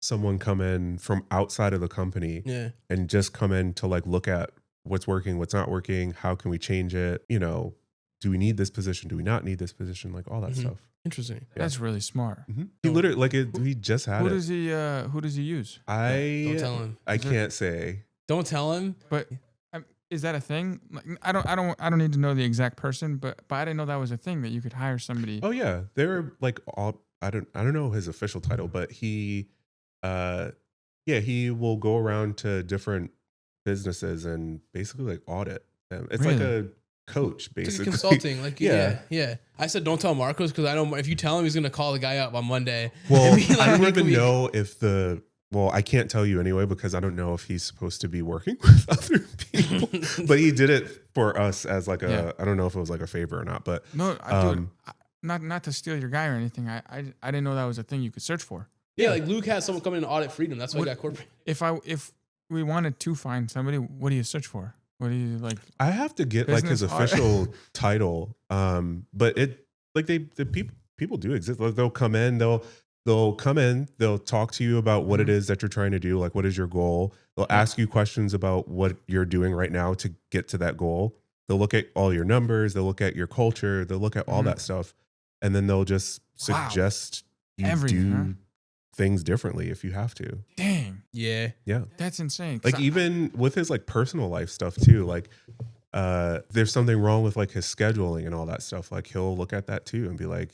someone come in from outside of the company Yeah, and just come in to like look at what's working, what's not working, how can we change it? Do we need this position? Do we not need this position? Like all that Mhm. stuff. interesting. that's really smart. He literally we just had Who it. does he use? I Don't tell him. I can't say. Don't tell him. But is that a thing? Like, I don't need to know the exact person, but I didn't know that was a thing that you could hire somebody. Oh yeah, they're like all. I don't know his official title, but he will go around to different businesses and basically like audit them. It's like Really? a coach, It's like basically. consulting. Like Yeah. yeah. I said don't tell Marcos because I know if you tell him he's gonna call the guy up on Monday. Well, and be like, I don't "Hey, even can we-" know if I can't tell you anyway because I don't know if he's supposed to be working with other people. But he did it for us as like Yeah. I don't know if it was like a favor or not, but No, not to steal your guy or anything. I didn't know that was a thing you could search for. Yeah, like Luke had someone come in and audit freedom. That's why What- he got corporate. If we wanted to find somebody, what do you search for? What do you like? I have to get like his Business art. official title. But it like the people do exist. Like, they'll come in, they'll talk to you about what it is that you're trying to do. Like, what is your goal? They'll ask you questions about what you're doing right now to get to that goal. They'll look at all your numbers. They'll look at your culture. They'll look at all that stuff. And then they'll just Wow. suggest you Everything, do huh? things differently if you have to. Dang, Yeah. Yeah. that's insane. 'Cause Like even with his like personal life stuff too, like there's something wrong with like his scheduling and all that stuff. Like he'll look at that too and be like,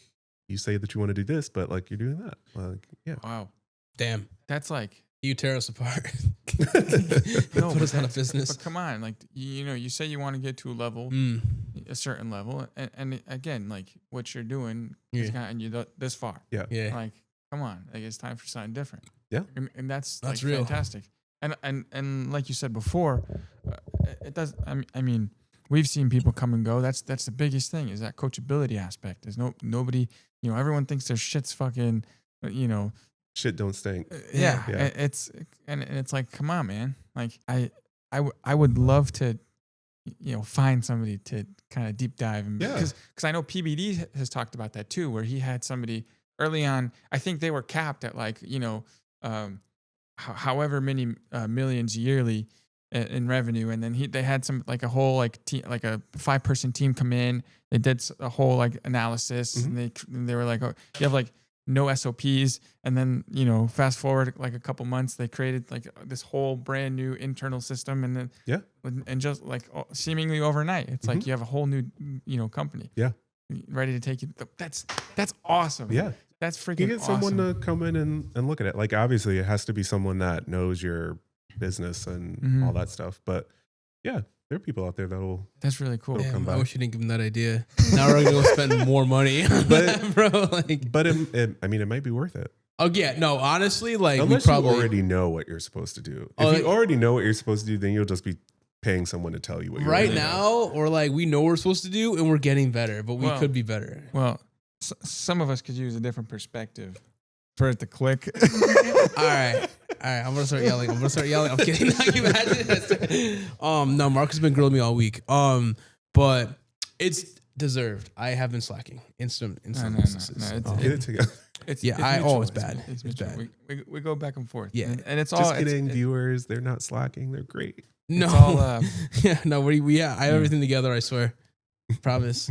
you say that you want to do this, but like you're doing that. Like, yeah. wow, Damn. that's like. You tear us apart. No, Put us but out of business. But come on, like you say you want to get to a level, a certain level, and again, like what you're doing has Yeah. gotten you this far. Yeah. Yeah. Like, come on, like it's time for something different. Yeah. and that's That's like real. fantastic. And like you said before, it does. I mean, we've seen people come and go. That's the biggest thing is that coachability aspect. There's nobody. Everyone thinks their shit's fucking. Shit don't stink. Yeah. Yeah. It's like, come on, man. Like I would love to, find somebody to kind of deep dive and Yeah. because I know PBD has talked about that too, where he had somebody early on. I think they were capped at like however many millions yearly in revenue, and then they had some like a whole like team, like a 5-person team come in. They did a whole like analysis, and they were like, oh, you have like no SOPs, and then fast forward like a couple months, they created like this whole brand new internal system, and then and just like seemingly overnight, it's like you have a whole new company, ready to take you. That's awesome. Yeah. That's freaking You get someone awesome. to come in and look at it. Like obviously it has to be someone that knows your business and all that stuff. But yeah, there are people out there that'll That's really cool. It'll come Damn, I back. wish you didn't give him that idea. Now we're gonna go spend more money on that, bro. Like, but it might be worth it. oh yeah, no, honestly, like Unless we probably you already know what you're supposed to do. If Oh, you already know what you're supposed to do, then you'll just be paying someone to tell you what you right already know. now, or like we know what we're supposed to do and we're getting better, but we Well, could be better. Well, some of us could use a different perspective for it to click. All right. I'm gonna start yelling. I'm kidding. Can you imagine? No, Mark has been grilling me all week. But it's deserved. I have been slacking in some instances. No, Get it together. It's mutual. it's bad. It's It's mutual. bad. We go back and forth. Yeah. and it's all Just it's- kidding, viewers. They're not slacking. They're great. No, It's all, yeah, no. I have everything together. I swear, promise.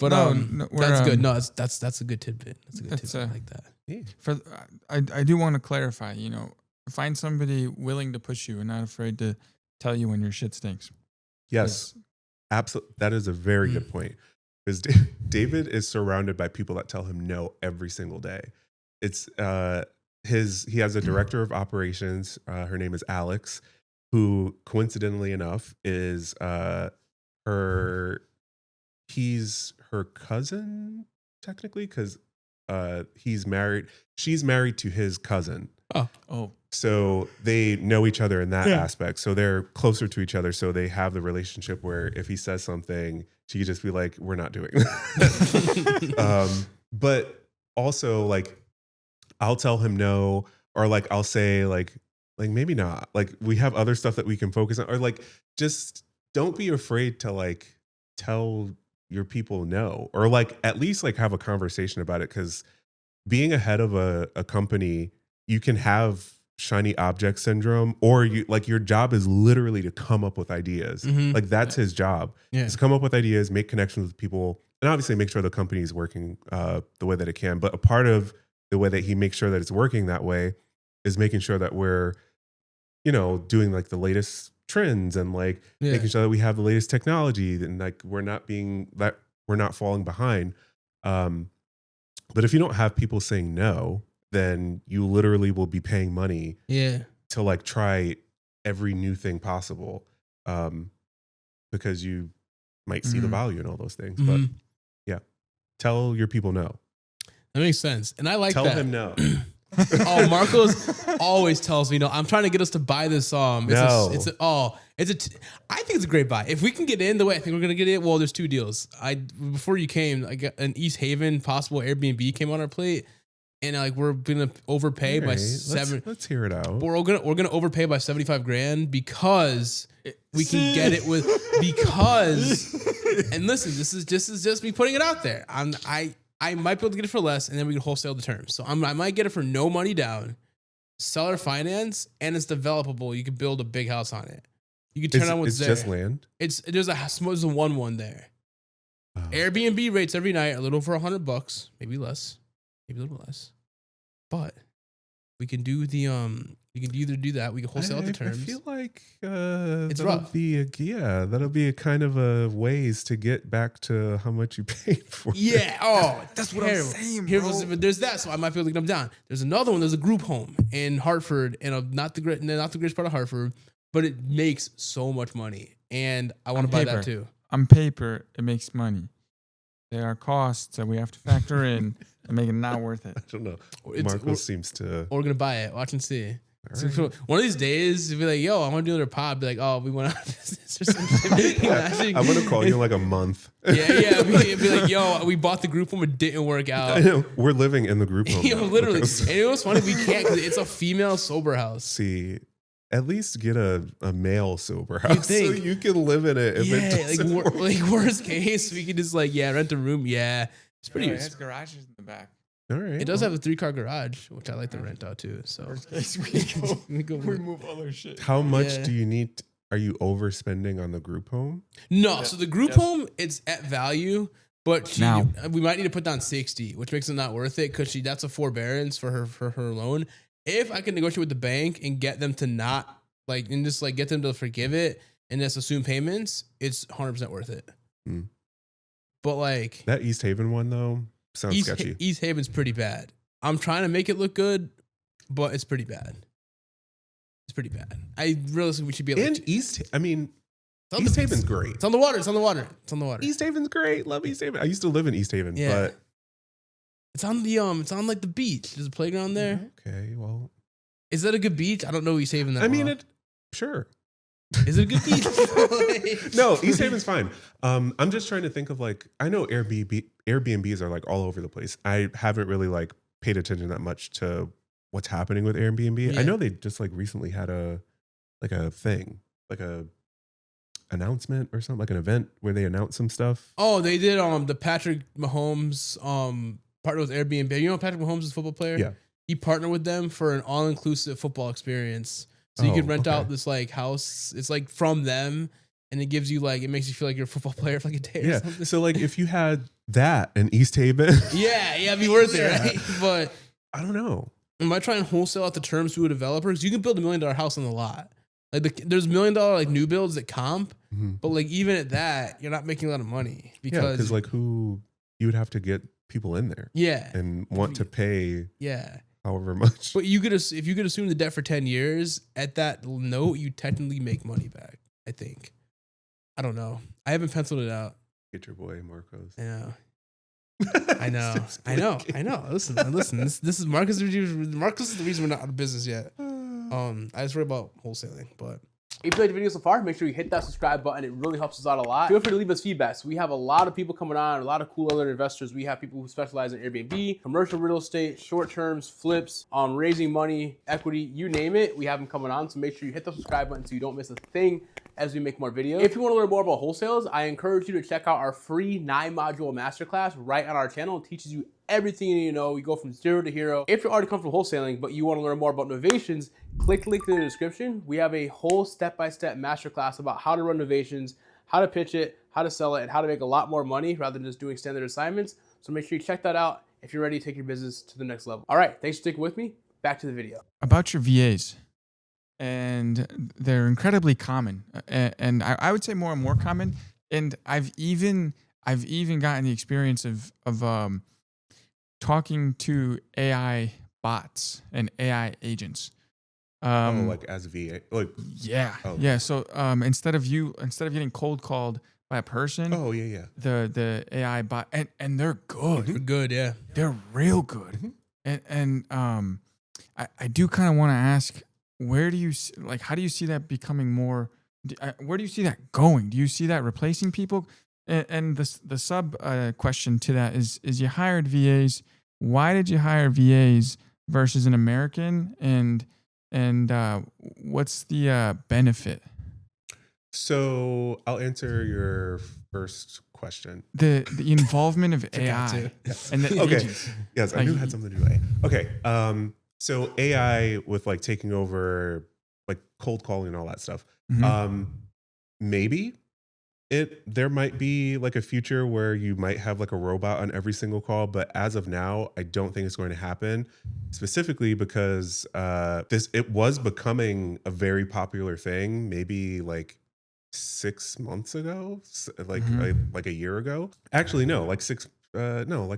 But No, we're, that's good. No, that's a good tidbit. That's a good It's, tidbit. I like that. Yeah. I do want to clarify. find somebody willing to push you and not afraid to tell you when your shit stinks. Yes, absolutely. That is a very good point. Because David is surrounded by people that tell him no every single day. It's he has a director of operations. Her name is Alex, who coincidentally enough is he's her cousin technically, because he's married. She's married to his cousin. Oh. So they know each other in that aspect. So they're closer to each other. So they have the relationship where if he says something, she could just be like, we're not doing that. But also like, I'll tell him no, or like, I'll say like maybe not. Like we have other stuff that we can focus on, or like, just don't be afraid to like tell your people no, or like at least like have a conversation about it. Cause being ahead of a company, you can have shiny object syndrome, or you like your job is literally to come up with ideas. Like that's his job. Is to come up with ideas, make connections with people, and obviously make sure the company is working the way that it can. But a part of the way that he makes sure that it's working that way is making sure that we're, doing like the latest trends and like making sure that we have the latest technology and like we're not falling behind. But if you don't have people saying no, then you literally will be paying money to like try every new thing possible, because you might see the value in all those things. But yeah, tell your people no. That makes sense. And I like tell that. him no. Oh, Marcos always tells me no. I'm trying to get us to buy this. I think it's a great buy. If we can get in the way I think we're gonna get it, well, there's two deals. Before you came, I got an East Haven possible Airbnb came on our plate. And like we're gonna overpay by seven. Let's hear it out. We're gonna overpay by $75,000 because we can get it with because. And listen, this is just me putting it out there. I might be able to get it for less, and then we can wholesale the terms. So I might get it for no money down, seller finance, and it's developable. You can build a big house on it. You can turn on what's there. It's just land. There's a 1-1 there. Oh. Airbnb rates every night a little over $100, maybe less. Maybe a little less, but we can do the we can either do that. We can wholesale the terms. I feel like it's rough. That'll be a kind of a ways to get back to how much you paid for. Yeah. Oh, that's what I'm saying. There's that, so I might be able to get them down. There's another one. There's a group home in Hartford, and not the greatest part of Hartford, but it makes so much money, and I want to buy that too. On paper, it makes money. There are costs that we have to factor in and make it not worth it. I don't know. Marcos seems to. Or we're gonna buy it. Watch and see. Right. So one of these days, you'll be like, "Yo, I want to do another pod." Be like, "Oh, we went out of business or something." I'm gonna call you in like a month. Yeah. Be like, "Yo, we bought the group home. It didn't work out." I know. We're living in the group home. Literally. And it was funny. We can't because it's a female sober house. See. At least get a male sober house so you can live in it. If it doesn't work. Like worst case, we can just rent a room. Yeah, it's pretty. It has garages in the back. All right. It does have a 3-car garage, which I like to rent out too. So worst case, we move all our shit. How much do you need? Are you overspending on the group home? No. So the group home, it's at value, but we might need to put down 60, which makes it not worth it because that's a forbearance for her loan. If I can negotiate with the bank and get them to not get them to forgive it and just assume payments, it's 100% worth it. But that East Haven one though sounds sketchy. East Haven's pretty bad. I'm trying to make it look good, but it's pretty bad. It's pretty bad. I realize we should be able to. East Haven's great. It's on the water. It's on the water. East Haven's great. Love East Haven. I used to live in East Haven, but it's on the the beach. There's a playground there. Okay, well, is that a good beach? I don't know East Haven that I mean, sure. Is it a good beach? No, East Haven's fine. I'm just trying to think of I know Airbnbs are all over the place. I haven't really paid attention that much to what's happening with Airbnb. Yeah. I know they just recently had a thing, a announcement or something, an event where they announced some stuff. Oh, they did the Patrick Mahomes partnered with Airbnb. You know Patrick Mahomes is a football player? Yeah. He partnered with them for an all-inclusive football experience. So you could rent out this house. It's from them, and it gives you it makes you feel like you're a football player for a day or something. So if you had that in East Haven, yeah, it'd be worth it, right? But I don't know. am I trying to wholesale out the terms to a developer? Because you can build $1 million house on the lot. Like there's $1 million like new builds that comp, but like even at that, you're not making a lot of money because like who you would have to get people in there, and want to pay, however much. But you could, if you could assume the debt for 10 years at that note, you technically make money back. I think. I don't know. I haven't penciled it out. Get your boy Marcos. Yeah. I know. Listen. This is Marcus. Marcus is the reason we're not out of business yet. I just worry about wholesaling, but if you liked the video so far, make sure you hit that subscribe button. It really helps us out a lot. Feel free to leave us feedback. So we have a lot of people coming on, a lot of cool other investors. We have people who specialize in Airbnb, commercial real estate, short terms, flips, raising money, equity, you name it. We have them coming on. So make sure you hit the subscribe button so you don't miss a thing as we make more videos. If you want to learn more about wholesales, I encourage you to check out our free 9-module masterclass right on our channel. It teaches you everything you need to know. We go from zero to hero. If you're already comfortable wholesaling, but you want to learn more about novations, click the link in the description. We have a whole step-by-step masterclass about how to run novations, how to pitch it, how to sell it, and how to make a lot more money rather than just doing standard assignments. So make sure you check that out if you're ready to take your business to the next level. All right, thanks for sticking with me. Back to the video. About your VAs. And they're incredibly common. And I would say more and more common. And I've even gotten the experience of talking to AI bots and AI agents. Like as VA, like yeah. So instead of getting cold called by a person, the AI bot, and they're good. They're good, yeah. They're real good. And I do kind of want to ask, where do you how do you see that becoming more? Where do you see that going? Do you see that replacing people? And the sub question to that is you hired VAs. Why did you hire VAs versus an American? And what's the benefit? So I'll answer your first question. The involvement of AI and the agents. Yes, I knew it had something to do with AI. Okay. So AI with like taking over like cold calling and all that stuff. Maybe there might be like a future where you might have like a robot on every single call, but as of now, I don't think it's going to happen, specifically because it was becoming a very popular thing maybe like 6 months ago, like a year ago. Actually, no, like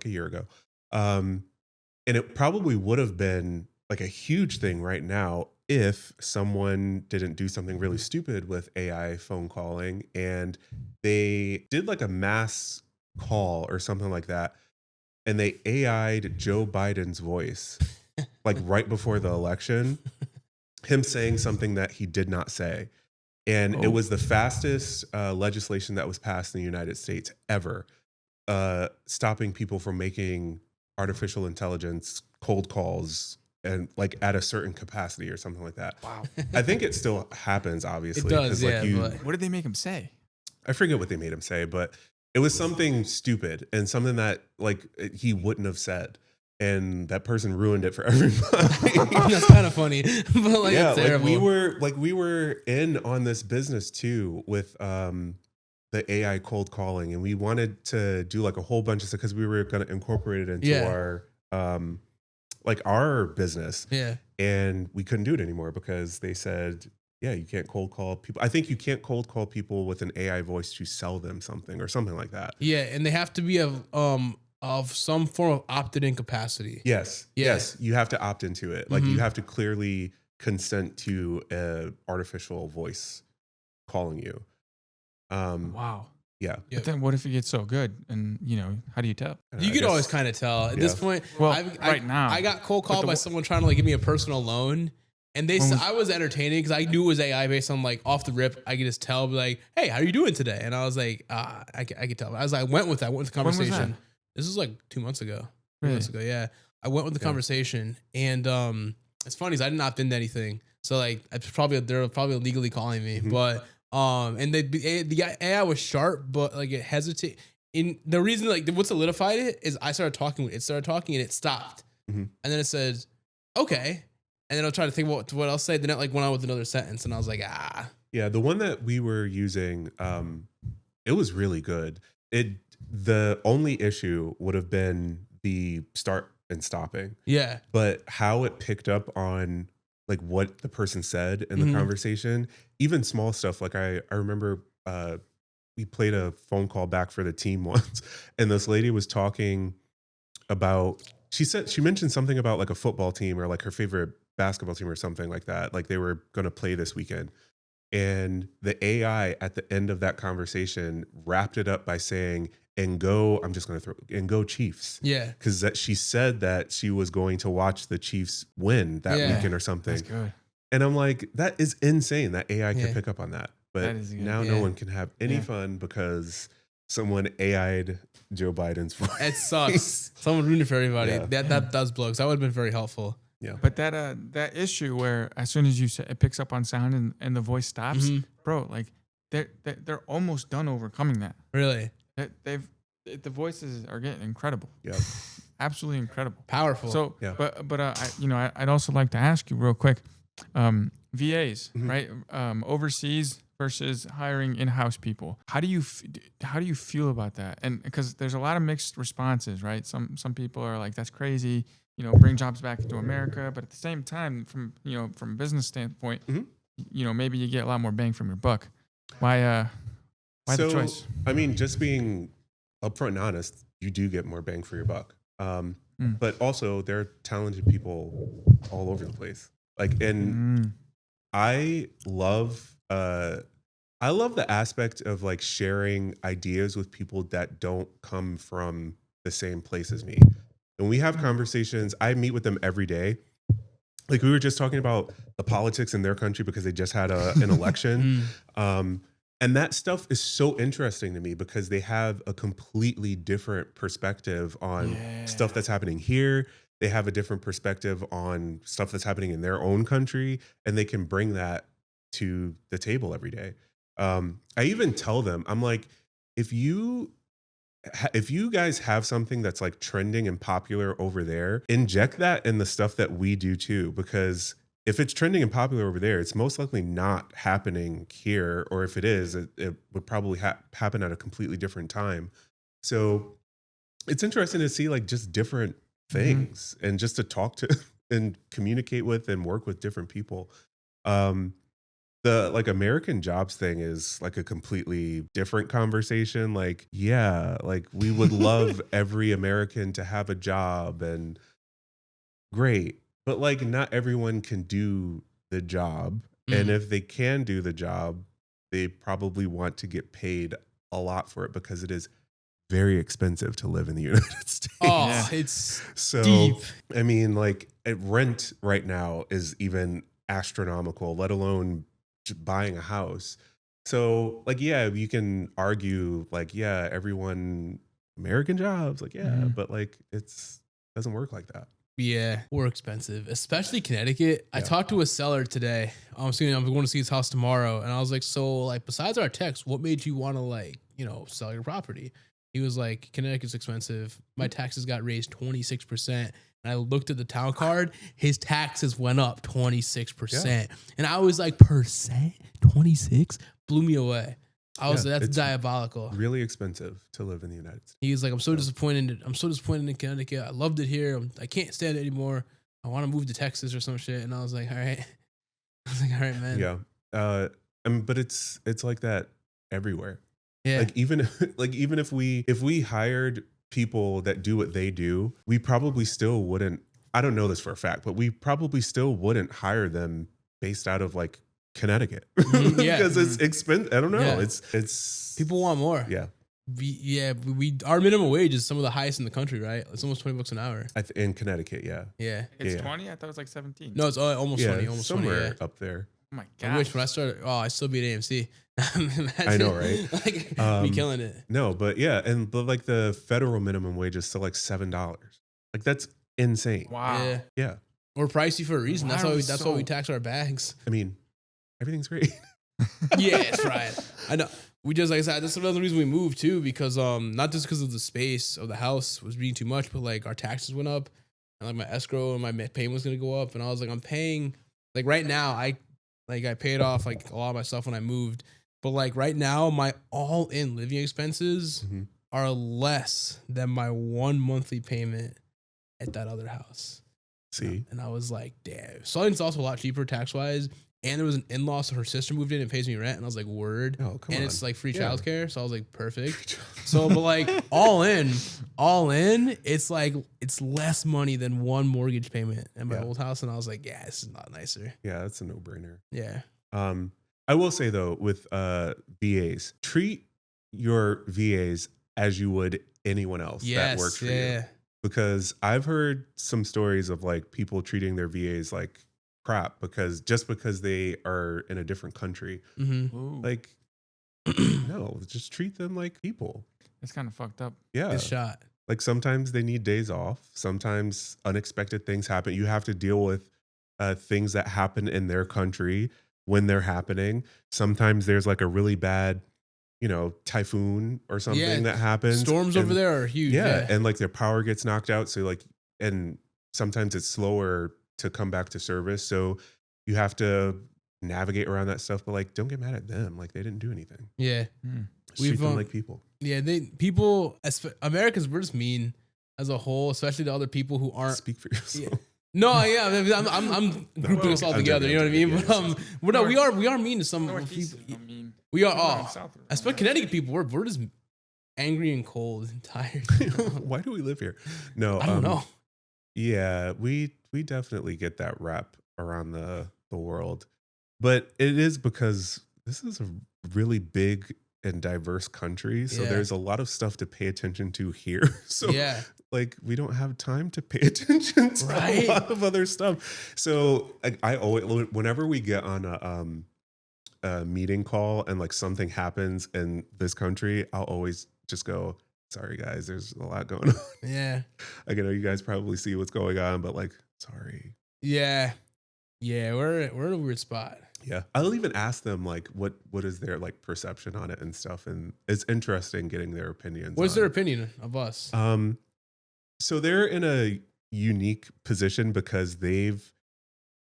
a year ago. And it probably would have been like a huge thing right now if someone didn't do something really stupid with AI phone calling and they did like a mass call or something like that. And they AI'd Joe Biden's voice, like right before the election, him saying something that he did not say. And it was the fastest legislation that was passed in the United States ever, stopping people from making artificial intelligence cold calls and like at a certain capacity or something like that. Wow. I think it still happens, obviously. It does, like what did they make him say? I forget what they made him say, but it was something stupid and something that like he wouldn't have said. And that person ruined it for everybody. That's kind of funny, but like it's terrible. we were in on this business too with the AI cold calling, and we wanted to do like a whole bunch of stuff because we were going to incorporate it into our business. Yeah. And we couldn't do it anymore because they said, you can't cold call people. I think you can't cold call people with an AI voice to sell them something or something like that. Yeah, and they have to be of some form of opted in capacity. Yes. You have to opt into it. Like you have to clearly consent to an artificial voice calling you. Wow. Yeah. But then what if it gets so good? And, how do you tell? You could always kind of tell at this point. Well, right now. I got cold called by someone trying to like give me a personal loan. And I was entertaining because I knew it was AI based on like off the rip. I could just tell, like, hey, how are you doing today? And I was like, I could tell. I went with the conversation. When was that? This was like 2 months ago. Really? 2 months ago, yeah. I went with the conversation, and it's funny because I didn't opt into anything. So like, they're probably legally calling me, but and the AI was sharp, but like it hesitated. In the reason like what solidified it is I started talking. It started talking and it stopped, and then it said, "Okay," and then I was trying to think what else to say. Then it like went on with another sentence, and I was like, Yeah, the one that we were using, it was really good. The only issue would have been the start and stopping. Yeah. But how it picked up on like what the person said in the conversation, even small stuff. Like I remember we played a phone call back for the team once, and this lady was talking about, she mentioned something about like a football team or like her favorite basketball team or something like that. Like they were going to play this weekend. And the AI at the end of that conversation wrapped it up by saying, and go, I'm just going to throw, and go Chiefs. Yeah. Because that she said that she was going to watch the Chiefs win that weekend or something. That's good. And I'm like, that is insane that AI can pick up on that. But That is good. now no one can have any fun because someone AI'd Joe Biden's voice. It sucks. Someone ruined it for everybody. Yeah. That does blow. 'Cause that would have been very helpful. Yeah. But that issue where as soon as you say it picks up on sound and the voice stops, bro, like they're almost done overcoming that. Really? The voices are getting incredible. Yeah. Absolutely incredible. Powerful. So, but I'd also like to ask you real quick, VAs, right? Overseas versus hiring in-house people. How do you feel about that? And because there's a lot of mixed responses, right? Some people are like, that's crazy, bring jobs back into America. But at the same time, from a business standpoint, maybe you get a lot more bang from your buck. Why the choice? I mean, just being upfront and honest, you do get more bang for your buck. But also there are talented people all over the place. Like, and I love the aspect of like sharing ideas with people that don't come from the same place as me. And we have conversations, I meet with them every day. Like we were just talking about the politics in their country because they just had an election. And that stuff is so interesting to me because they have a completely different perspective on stuff that's happening here. They have a different perspective on stuff that's happening in their own country, and they can bring that to the table every day. I even tell them, I'm like, if you guys have something that's like trending and popular over there, inject that in the stuff that we do too, because if it's trending and popular over there, it's most likely not happening here. Or if it is, it would probably happen at a completely different time. So it's interesting to see like just different things and just to talk to and communicate with and work with different people. The like American jobs thing is like a completely different conversation. Like, yeah, like we would love every American to have a job and great. But like not everyone can do the job. And if they can do the job, they probably want to get paid a lot for it because it is very expensive to live in the United States. Oh, it's so deep. I mean, like rent right now is even astronomical, let alone just buying a house. So like, yeah, you can argue like, yeah, everyone American jobs, like, yeah, but like doesn't work like that. Yeah, or expensive, especially Connecticut. I talked to a seller today. I'm going to see his house tomorrow, and I was like, so like, besides our text, what made you want to like, sell your property? He was like, Connecticut's expensive. My taxes got raised 26%. And I looked at the town card. His taxes went up 26%. Yeah. And I was like, percent? 26? Blew me away. I was like, that's diabolical. Really expensive to live in the United States. He was like, I'm so disappointed. I'm so disappointed in Connecticut. I loved it here. I can't stand it anymore. I want to move to Texas or some shit. And I was like, all right. All right, man. Yeah. But it's like that everywhere. Yeah. Like even if we hired people that do what they do, we probably still wouldn't, I don't know this for a fact, but we probably still wouldn't hire them based out of like Connecticut. Because it's expensive. I don't know. Yeah. It's people want more. Yeah. Our minimum wage is some of the highest in the country, right? It's almost $20 an hour. In Connecticut, yeah. Yeah. It's 20? I thought it was like 17. No, it's almost 20. Almost somewhere 20, up there. Oh my God. I wish when I started, I still be at AMC. Imagine, I know, right? Like, me killing it. No, but yeah, but like the federal minimum wage is still like $7. Like that's insane. Wow. Yeah. We're pricey for a reason. That's why we tax our bags. I mean, everything's great. Yeah, it's right. I know. We just, like I said, that's another reason we moved too, because not just because of the space of the house was being too much, but like our taxes went up, and like my escrow and my payment was gonna go up, and I was like, I'm paying like right now. I paid off like a lot of my stuff when I moved, but like right now my all-in living expenses are less than my one monthly payment at that other house. See, And I was like, damn. Southern's also a lot cheaper tax wise. And there was an in-law, so her sister moved in and pays me rent. And I was like, word. oh come and on, it's like free Yeah. childcare. So I was like, perfect. So, but like all in, it's like, it's less money than one mortgage payment at my Yeah. old house. And I was like, yeah, this is not nicer. Yeah, that's a no-brainer. Yeah. I will say though, with VAs, treat your VAs as you would anyone else that works for you. Because I've heard some stories of like people treating their VAs like crap because they are in a different country. Mm-hmm. Like, no, just treat them like people. It's kind of fucked up. Yeah. Good shot. Like sometimes they need days off. Sometimes unexpected things happen. You have to deal with things that happen in their country when they're happening. Sometimes there's like a really bad, typhoon or something that happens. Storms over there are huge. Yeah. And like their power gets knocked out. So like, and sometimes it's slower to come back to service. So you have to navigate around that stuff, but like, don't get mad at them. Like they didn't do anything. Yeah. Treat them like people. Yeah. Americans, we're just mean as a whole, especially to other people who aren't. Speak for yourself. Yeah. No, yeah, I'm grouping us all together. You know what I mean? But we are mean to some Northeast people. is mean. We are. South is Especially Connecticut people. We're just angry and cold and tired. Why do we live here? No, I don't know. Yeah, we definitely get that rap around the world, but it is because this is a really big and diverse country. So Yeah. there's a lot of stuff to pay attention to here. So Yeah. like we don't have time to pay attention to a lot of other stuff. So I always, whenever we get on a meeting call and like something happens in this country, I'll always just go, sorry guys, there's a lot going on. Yeah. I know you guys probably see what's going on, but like, sorry. Yeah. Yeah. We're in a weird spot. Yeah. I'll even ask them like, what is their like perception on it and stuff. And it's interesting getting their opinions. What's their opinion of us? So they're in a unique position because they've,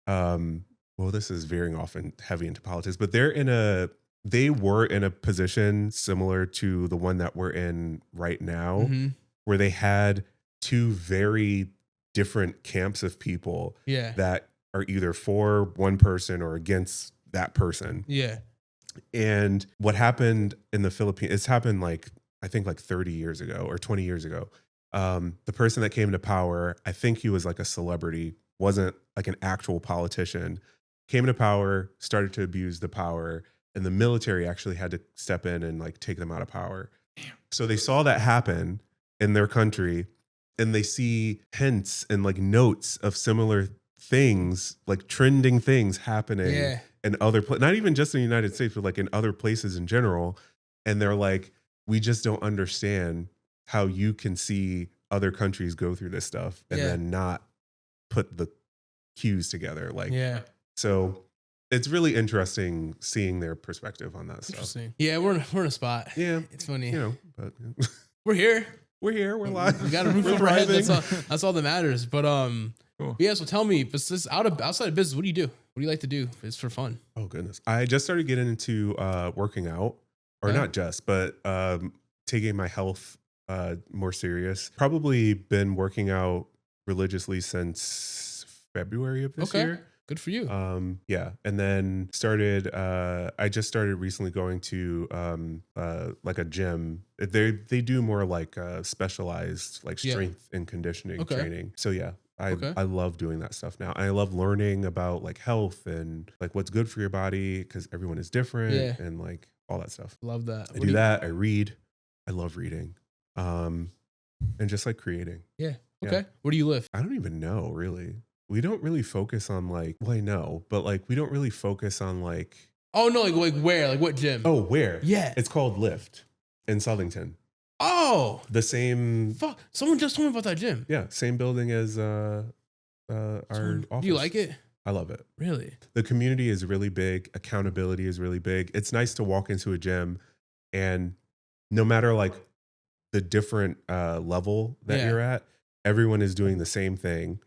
well, this is veering off and heavy into politics, but they were in a position similar to the one that we're in right now, Mm-hmm. where they had two very different camps of people Yeah. that are either for one person or against that person. Yeah. And what happened in the Philippines, it's happened like, I think like 30 years ago or 20 years ago. The person that came to power, I think he was like a celebrity, wasn't like an actual politician, came to power, started to abuse the power, and the military actually had to step in and like take them out of power. Damn. So they saw that happen in their country, and they see hints and like notes of similar things, like trending things happening in other places, not even just in the United States, but like in other places in general. And they're like, we just don't understand how you can see other countries go through this stuff and then not put the cues together. Like, so it's really interesting seeing their perspective on that stuff. Yeah, we're in a spot. Yeah, it's funny. But we're here. We're here. We're live. We got a roof over our head. That's all that matters. But cool. Yeah. So tell me, but this outside of business, what do you do? What do you like to do? It's for fun. Oh goodness, I just started getting into working out, or not just, but taking my health more serious. Probably been working out religiously since February of this year. Good for you. Yeah. And then I just started recently going to like a gym. They do more like specialized like strength and conditioning training. So yeah, I love doing that stuff now. I love learning about like health and like what's good for your body, because everyone is different and like all that stuff. Love that. I do that. I read. I love reading. And just like creating. Yeah. Okay. Yeah. Where do you live? I don't even know really. We don't really focus on like, well, I know, but like, we don't really focus on like. Oh no, like where? Like what gym? Oh, where? Yeah. It's called Lift in Southington. Oh. The same. Fuck. Someone just told me about that gym. Yeah. Same building as our office. Do you like it? I love it. Really? The community is really big. Accountability is really big. It's nice to walk into a gym and no matter like the different level that you're at, everyone is doing the same thing.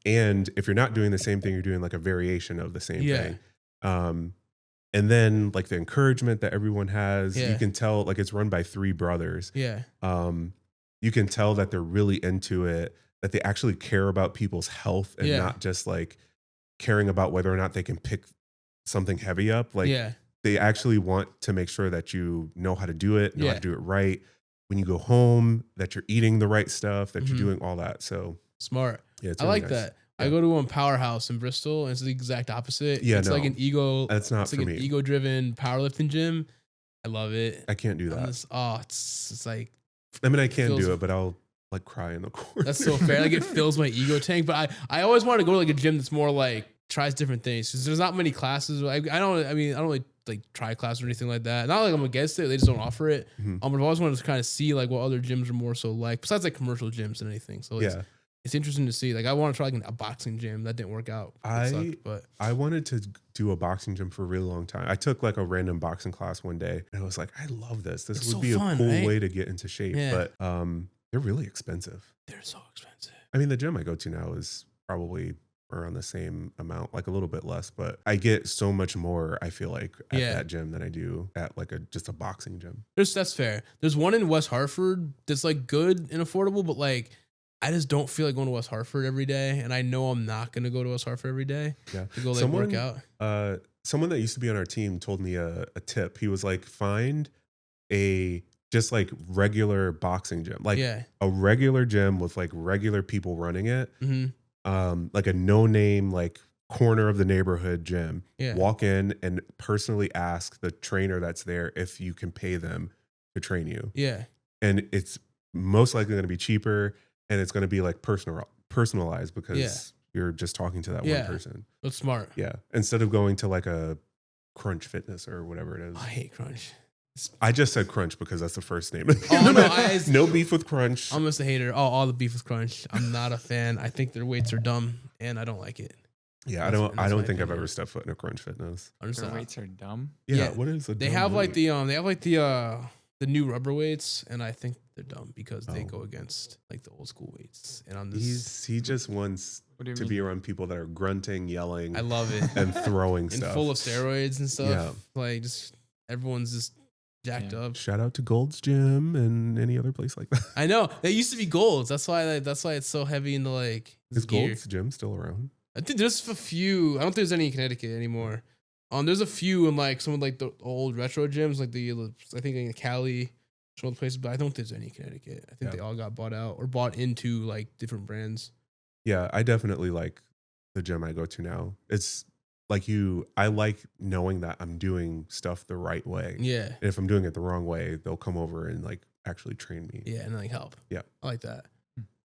And if you're not doing the same thing, you're doing like a variation of the same thing. And then like the encouragement that everyone has, you can tell like it's run by 3 brothers. Yeah. You can tell that they're really into it. that they actually care about people's health and Yeah. not just like caring about whether or not they can pick something heavy up. Like yeah. they actually want to make sure that you know how to do it, know how Yeah. to do it right. When you go home, that you're eating the right stuff, that Mhm. you're doing all that. So Smart. yeah, it's I really like nice. that. I Yeah. go to Powerhouse in Bristol, and it's the exact opposite. Yeah, it's like no. an ego. That's not It's like for an me. ego-driven powerlifting gym. I love it. I can't do I'm that. just, it's like I mean, I can feels- do it, but I'll like cry in the corner. that's so fair. Like it fills my ego tank. But I always want to go to like a gym that's more like tries different things because there's not many classes. I don't really like try classes or anything like that. Not like I'm against it. They just don't offer it. Mhm. But I've always wanted to kind of see like what other gyms are more so like besides like commercial gyms and anything. So it's interesting to see. Like I want to try like a boxing gym that didn't work out. It sucked, but I wanted to do a boxing gym for a really long time. I took like a random boxing class one day and I was like, I love this. This It's would so be fun, a cool right? way to get into shape. Yeah. But they're really expensive. they're so expensive. I mean, the gym I go to now is probably around the same amount, like a little bit less, but I get so much more, I feel like, at Yeah. that gym than I do at like just a boxing gym. That's fair. There's one in West Hartford that's like good and affordable, but like I just don't feel like going to West Hartford every day, and I know I'm not gonna go to West Hartford every day Yeah. to go like work out. Someone that used to be on our team told me a tip. He was like, find a just like regular boxing gym, like Yeah. a regular gym with like regular people running it. Mm-hmm. Like a no name, like corner of the neighborhood gym. Yeah. Walk in and personally ask the trainer that's there if you can pay them to train you. Yeah. And it's most likely going to be cheaper and it's going to be like personalized because you're just talking to that one person. That's smart. Yeah. Instead of going to like a Crunch Fitness or whatever it is. I hate Crunch. I just said Crunch because that's the first name. Oh, no, no beef with Crunch. I'm just a hater. Oh, all the beef with Crunch. I'm not a fan. I think their weights are dumb, and I don't like it. Yeah, That's I my don't think I've opinion. ever stepped foot in a Crunch Fitness. I'm just Their not- weights are dumb. Yeah, Yeah. what is They have like the new rubber weights, and I think they're dumb because they go against like the old school weights. And I'm just he just wants What do you to mean? be around people that are grunting, yelling, I love it. and throwing And stuff. full of steroids and stuff. Yeah. Like just everyone's just jacked Yeah. up. Shout out to Gold's Gym and any other place like that. I know. They used to be golds. That's why it's so heavy into like this Is gear. Gold's Gym still around? I think there's a few. I don't think there's any in Connecticut anymore. There's a few in like some of like the old retro gyms, like I think in Cali, some other places, but I don't think there's any in Connecticut. I think Yeah. they all got bought out or bought into like different brands. Yeah, I definitely like the gym I go to now. It's like I like knowing that I'm doing stuff the right way. Yeah. And if I'm doing it the wrong way, they'll come over and like actually train me. Yeah, and like help. Yeah. I like that.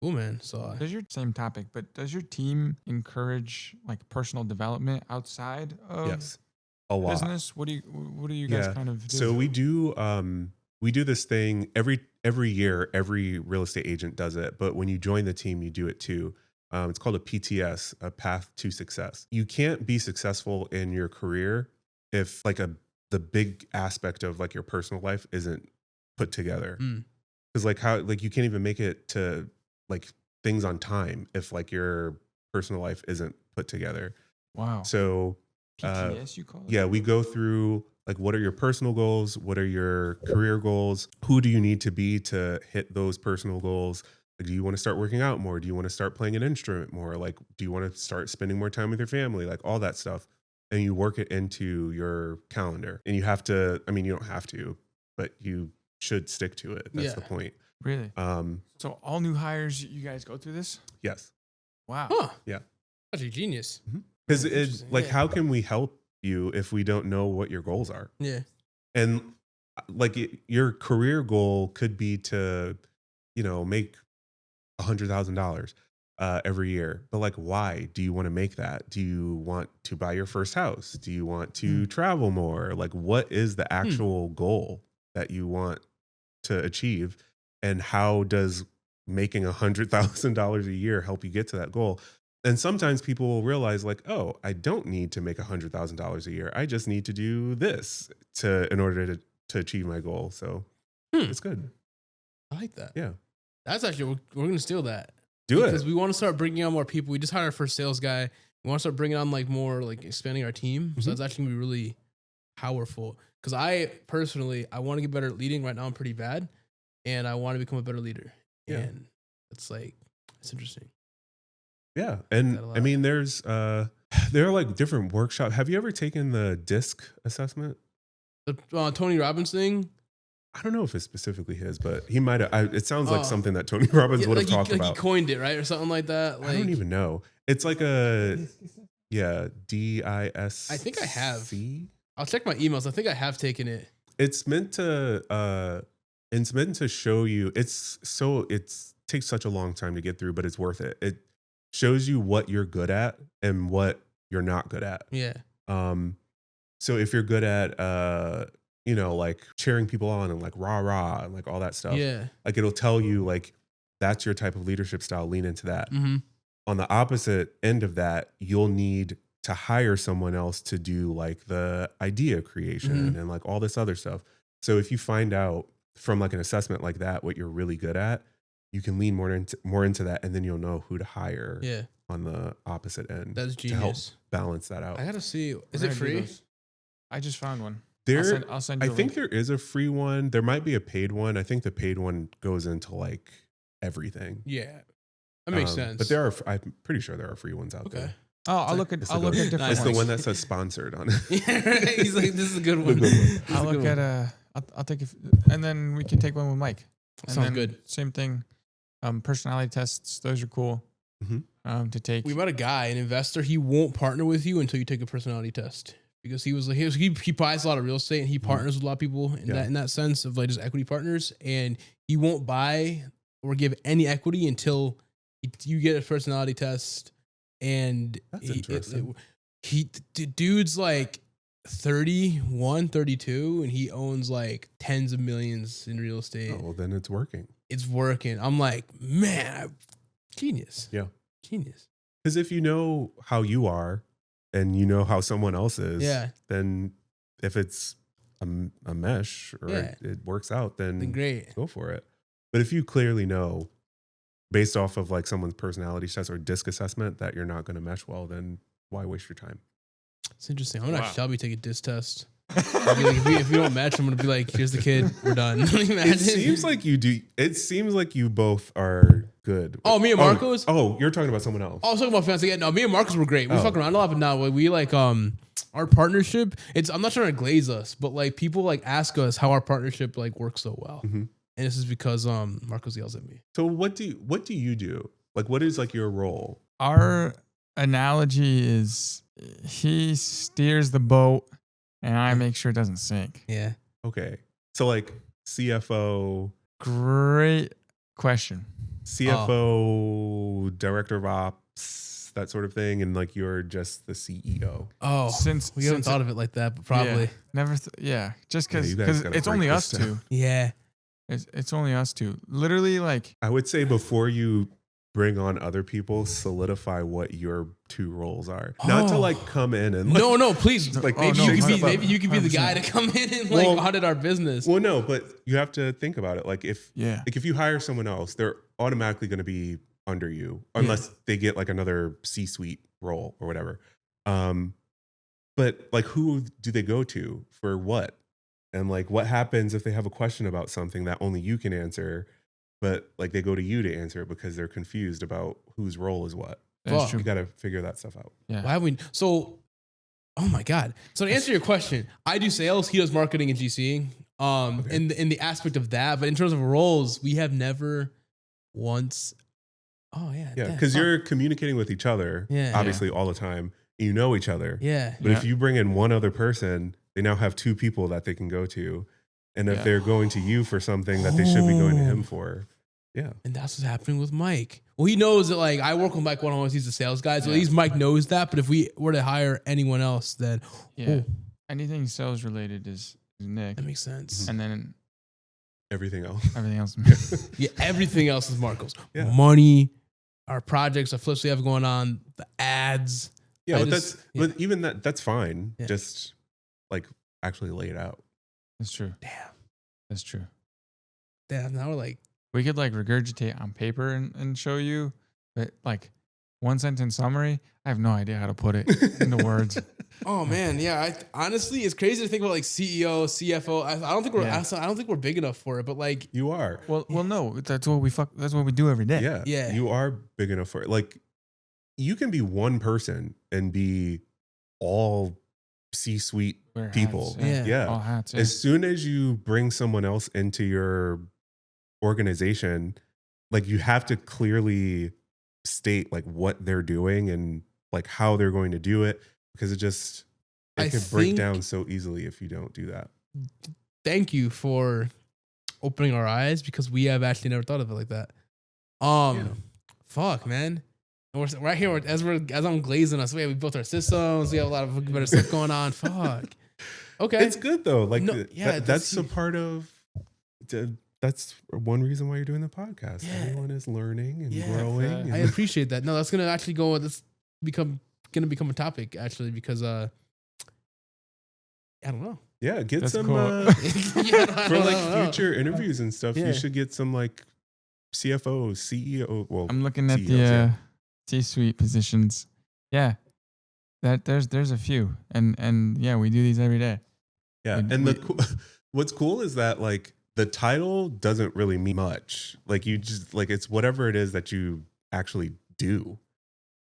Cool, man. So Does your same topic, but does your team encourage like personal development outside of Yes. A lot. business? What do you guys Yeah. kind of do? So we do this thing every year. Every real estate agent does it, but when you join the team, you do it too. It's called a PTS, a path to success. You can't be successful in your career if like the big aspect of like your personal life isn't put together. Because like you can't even make it to like things on time if like your personal life isn't put together. Wow. So PTS, you call it? yeah, we go through like what are your personal goals, what are your career goals, who do you need to be to hit those personal goals. Like, do you want to start working out more? Do you want to start playing an instrument more? Like, do you want to start spending more time with your family? Like all that stuff. And you work it into your calendar. And you have to, I mean, you don't have to, but you should stick to it. That's the point. Really? So all new hires, you guys go through this? Yes. Wow. Huh. Yeah. That's a genius. Because That's it's interesting. like, Yeah. how can we help you if we don't know what your goals are? Yeah. And like your career goal could be to, make $100,000 every year. But like, why do you want to make that? Do you want to buy your first house? Do you want to travel more? Like, what is the actual goal that you want to achieve? And how does making $100,000 a year help you get to that goal? And sometimes people will realize like, oh, I don't need to make $100,000 a year. I just need to do this in order to achieve my goal. So it's good. I like that. Yeah. That's actually, we're going to steal that. Do Because it. we want to start bringing on more people. We just hired our first sales guy. We want to start bringing on like more, like expanding our team. So that's actually going to be really powerful. Because I want to get better at leading. Right now I'm pretty bad. And I want to become a better leader. Yeah. And it's like, That's interesting. Yeah. That And a lot. I mean, there are like different workshops. Have you ever taken the DISC assessment? The Tony Robbins thing. I don't know if it's specifically his, but he might have. It sounds like Oh. something that Tony Robbins would have like talked he about. coined it, right, or something like that. Like, I don't even know. It's like a DIS. I think I have. I'll check my emails. I think I have taken it. It's meant to show you. It takes such a long time to get through, but it's worth it. It shows you what you're good at and what you're not good at. Yeah. So if you're good at like cheering people on and like rah and like all that stuff, Yeah. like it'll tell you like that's your type of leadership style. Lean into that. Mm-hmm. On the opposite end of that, you'll need to hire someone else to do like the idea creation and like all this other stuff. So if you find out from like an assessment like that what you're really good at, you can lean more into that, and then you'll know who to hire. Yeah. On the opposite end. That's to help genius. balance that out. I gotta see. Is We're it gonna do free? those. I just found one. There, I'll send you I a think link. there is a free one. There might be a paid one. I think the paid one goes into like everything. Yeah. That makes sense. But I'm pretty sure there are free ones out Okay. there. Oh, I'll look at different It's ones. the one that says sponsored on it. Yeah, right. He's like, this is a good one. The good one. This is I'll a look good at one. I'll take and then we can take one with Mike. And Sounds then good. Same thing. Personality tests, those are cool. To take. We met a guy, an investor. He won't partner with you until you take a personality test, because he was like, he buys a lot of real estate and he partners with a lot of people in that sense of like just equity partners, and he won't buy or give any equity until you get a personality test. And That's interesting. Dude's like 31, 32, and he owns like tens of millions in real estate. Oh, well, then it's working. It's working. I'm like, man, genius. Yeah. Genius. Because if you know how you are and you know how someone else is, Yeah. then if it's a mesh or it works out, then Great. go for it. But if you clearly know based off of like someone's personality test or DISC assessment that you're not going to mesh well, then why waste your time? It's interesting. I'm gonna actually probably take a disc test. I'll be like, if we don't match, I'm gonna be like, here's the kid, we're done. It seems like you do. It seems like you both are good. Oh, me and Marcos? Oh, you're talking about someone else. I was talking about fancy. Yeah, no, me and Marcus were great. We Oh. fuck around a lot, but now we like our partnership. I'm not trying to glaze us, but like people like ask us how our partnership like works so well, Mhm. and this is because Marcos yells at me. So what do you do? Like, what is like your role? Our analogy is he steers the boat and I make sure it doesn't sink. Yeah. Okay, so like CFO, Great question. director of ops, that sort of thing, and like you're just the CEO. Oh, Since we haven't thought of it like that, but probably. Yeah, never. Just Yeah, you guys because gotta it's break only this us down. two. Yeah. It's only us two. Literally, like I would say before you bring on other people, solidify what your two roles are. Not to Oh. like come in and like, No, please. like Oh, Maybe no, you could be 100%. maybe you could be the guy to come in and like Well- audit our business. Well, no, but you have to think about it. Like if you hire someone else, they're automatically going to be under you unless they get like another C-suite role or whatever. But like, who do they go to for what? And like, what happens if they have a question about something that only you can answer, but like they go to you to answer it because they're confused about whose role is what? that's Fuck. true. You got to figure that stuff out. Yeah. Why have we? So, oh my god. So to answer your question, I do sales. He does marketing and GCing. Okay. In the aspect of that, but in terms of roles, we have never once. Oh yeah. Yeah, damn, because fuck. you're communicating with each other, Yeah. obviously all the time. You know each other. Yeah. But if you bring in one other person, they now have two people that they can go to. And if Yeah. they're going to you for something that they should be going to him for, yeah. And that's what's happening with Mike. Well, he knows that like I work with Mike one on one. He's a sales guy, so at least Mike knows that. But if we were to hire anyone else, then Yeah. Anything sales related is Nick, that makes sense. and then Everything else. everything else. Yeah, everything else is Marcos. Yeah. Money, our projects, our flips we have going on, the ads. Yeah, I but just- but even that's fine. Yeah. Just like actually lay it out. That's true. Damn. That's true. Damn. Now we're like, We could like regurgitate on paper and show you, but like one sentence summary. I have no idea how to put it into words. Oh man, yeah. Honestly, it's crazy to think about like CEO, CFO. I don't think we're Yeah. I don't think we're big enough for it. But like, You are. Well, no, that's what we do every day. Yeah. Yeah. You are big enough for it. Like, you can be one person and be all C-suite Wear people. hats, Yeah. all hats. Yeah. As soon as you bring someone else into your organization, like, you have to clearly state like what they're doing and like how they're going to do it, because it can break down so easily if you don't do that. thank you for opening our eyes, because we have actually never thought of it like that. Fuck, man. And we're right here as I'm glazing us. We built our systems. We have a lot of better stuff going on. Fuck. Okay. It's good though. Like, No, yeah, that's a part of. That's one reason why you're doing the podcast. Yeah. Everyone is learning and Yeah. growing. I And appreciate that. No, that's gonna actually go. That's gonna become a topic actually, because I don't know. yeah, get That's some cool. Yeah, for like future interviews and stuff. Yeah. You should get some like CFOs, CEO. Well, I'm looking at CEOs, the yeah. C-suite positions. Yeah, there's a few, and yeah, we do these every day. yeah. we- And we- what's cool is that like the title doesn't really mean much. Like, you just like, it's whatever it is that you actually do.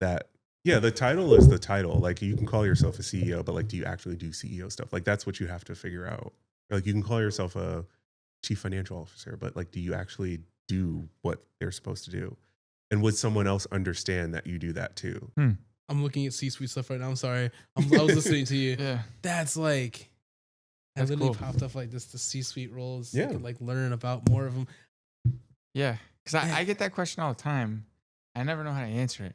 That yeah, the title is the title. Like, you can call yourself a CEO, but like, do you actually do CEO stuff? Like, that's what you have to figure out. Like, you can call yourself a chief financial officer, but like, do you actually do what they're supposed to do? And would someone else understand that you do that too? I'm looking at C-suite stuff right now. I'm sorry. I was listening to you. Yeah, That's like. I That's literally cool. popped up like this, the C-suite roles. Yeah. You could like learn about more of them. yeah. Because I get that question all the time. I never know how to answer it.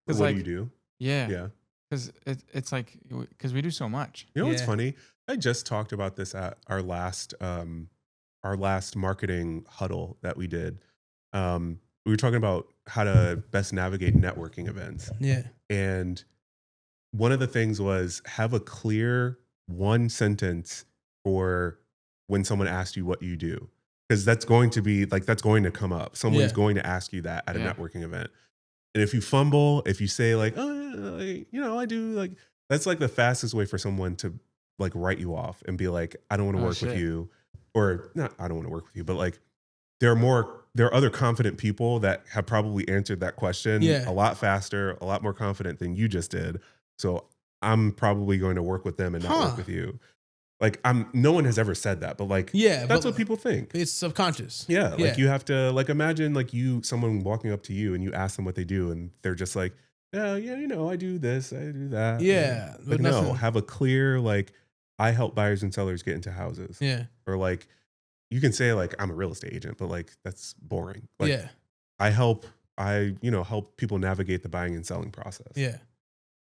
What Like, do you do? Yeah, Yeah. because it's like because we do so much. You know what's Yeah. funny? I just talked about this at our last marketing huddle that we did. We were talking about how to best navigate networking events. Yeah. And one of the things was have a clear one sentence for when someone asks you what you do. Because that's going to be like, that's going to come up. Someone's Yeah. going to ask you that at a Yeah. networking event. And if you fumble, if you say like, oh, I do, like, that's like the fastest way for someone to like write you off and be like, I don't want to Oh, work with shit. you. Or not, I don't want to work with you, but like, there are other confident people that have probably answered that question Yeah. a lot faster, a lot more confident than you just did. So I'm probably going to work with them and not work Huh. with you. Like, no one has ever said that, but like, Yeah. that's but what people think. It's subconscious. Yeah, like Yeah. you have to like imagine like someone walking up to you and you ask them what they do and they're just like, yeah, I do this, I do that. Yeah. Like, But no, nothing. have a clear like, I help buyers and sellers get into houses. Yeah. Or like, you can say like, I'm a real estate agent, but like that's boring. Like, Yeah. I help people navigate the buying and selling process. Yeah.